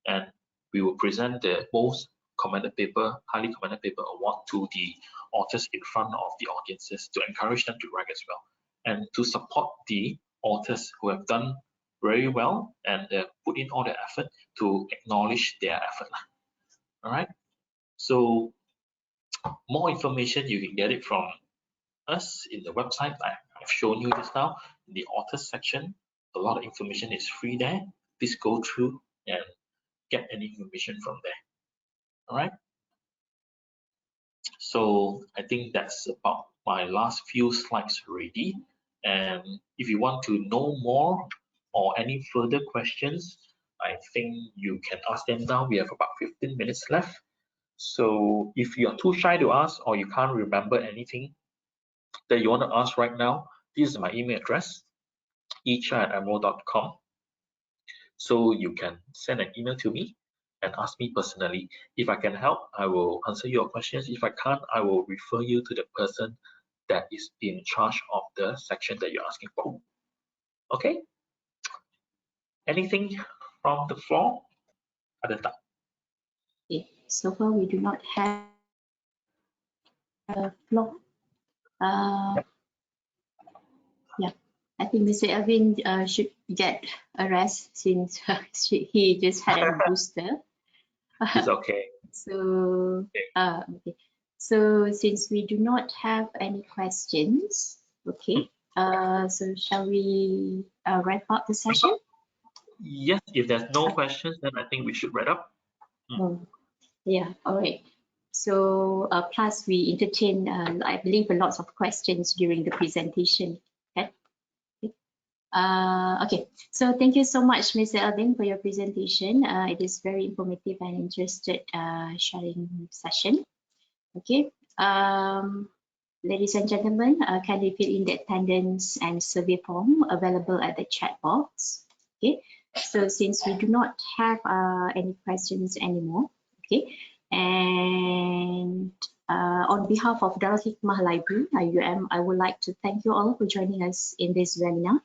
S3: and we will present the most commended paper, highly commended paper award to the authors in front of the audiences to encourage them to write as well, and to support the authors who have done very well and put in all their effort, to acknowledge their effort. All right. So more information, you can get it from us in the website. I've shown you this now in the authors section. A lot of information is free there. Please go through and get any information from there. All right. So I think that's about my last few slides already. And if you want to know more or any further questions, I think you can ask them now. We have about 15 minutes left. So if you're too shy to ask, or you can't remember anything that you want to ask right now, this is my email address, cheah@emerald.com. So you can send an email to me and ask me personally. If I can help, I will answer your questions. If I can't, I will refer you to the person that is in charge of the section that you're asking for. Okay? Anything from the floor? Adeta.
S1: Okay, so far we do not have a floor. Yeah, I think Mr. Elvin should get a rest since he just had a booster.
S3: It's okay.
S1: So, okay. So since we do not have any questions, okay, so shall we wrap up the session?
S3: Yes, if there's no questions, then I think we should wrap up.
S1: Oh, yeah, all right. So plus we entertain, I believe, lots of questions during the presentation. Okay. Okay, so thank you so much, Mr. Elvin, for your presentation. It is very informative and interested sharing session. Okay, ladies and gentlemen, kindly fill in the attendance and survey form available at the chat box. Okay, so since we do not have any questions anymore, okay, and on behalf of Darul Hikmah Library, IIUM, I would like to thank you all for joining us in this webinar.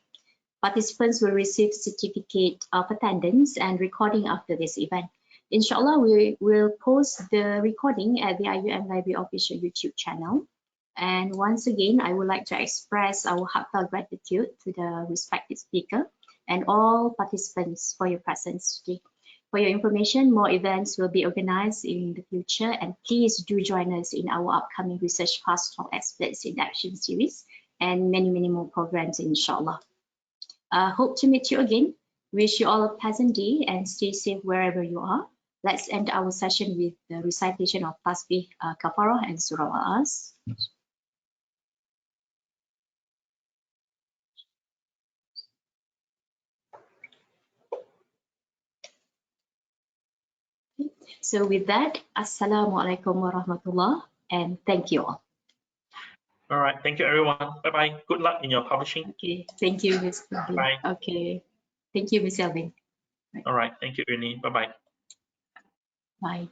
S1: Participants will receive certificate of attendance and recording after this event. Inshallah, we will post the recording at the IIUM Library official YouTube channel. And once again, I would like to express our heartfelt gratitude to the respected speaker and all participants for your presence today. For your information, more events will be organized in the future, and please do join us in our upcoming Research Fast Talk Experts in Action series and many, many more programs, inshallah. Hope to meet you again. Wish you all a pleasant day and stay safe wherever you are. Let's end our session with the recitation of Tasbih, Kafarah, and Surah Al-As. So with that, Assalamualaikum warahmatullah, and thank you all.
S3: All right. Thank you, everyone. Bye-bye. Good luck in your publishing.
S1: Okay. Thank you, Ms. Elvin.
S3: Bye.
S1: Okay. Thank you, Ms. Elvin.
S3: All right. Thank you, Ernie. Bye-bye.
S1: Bye.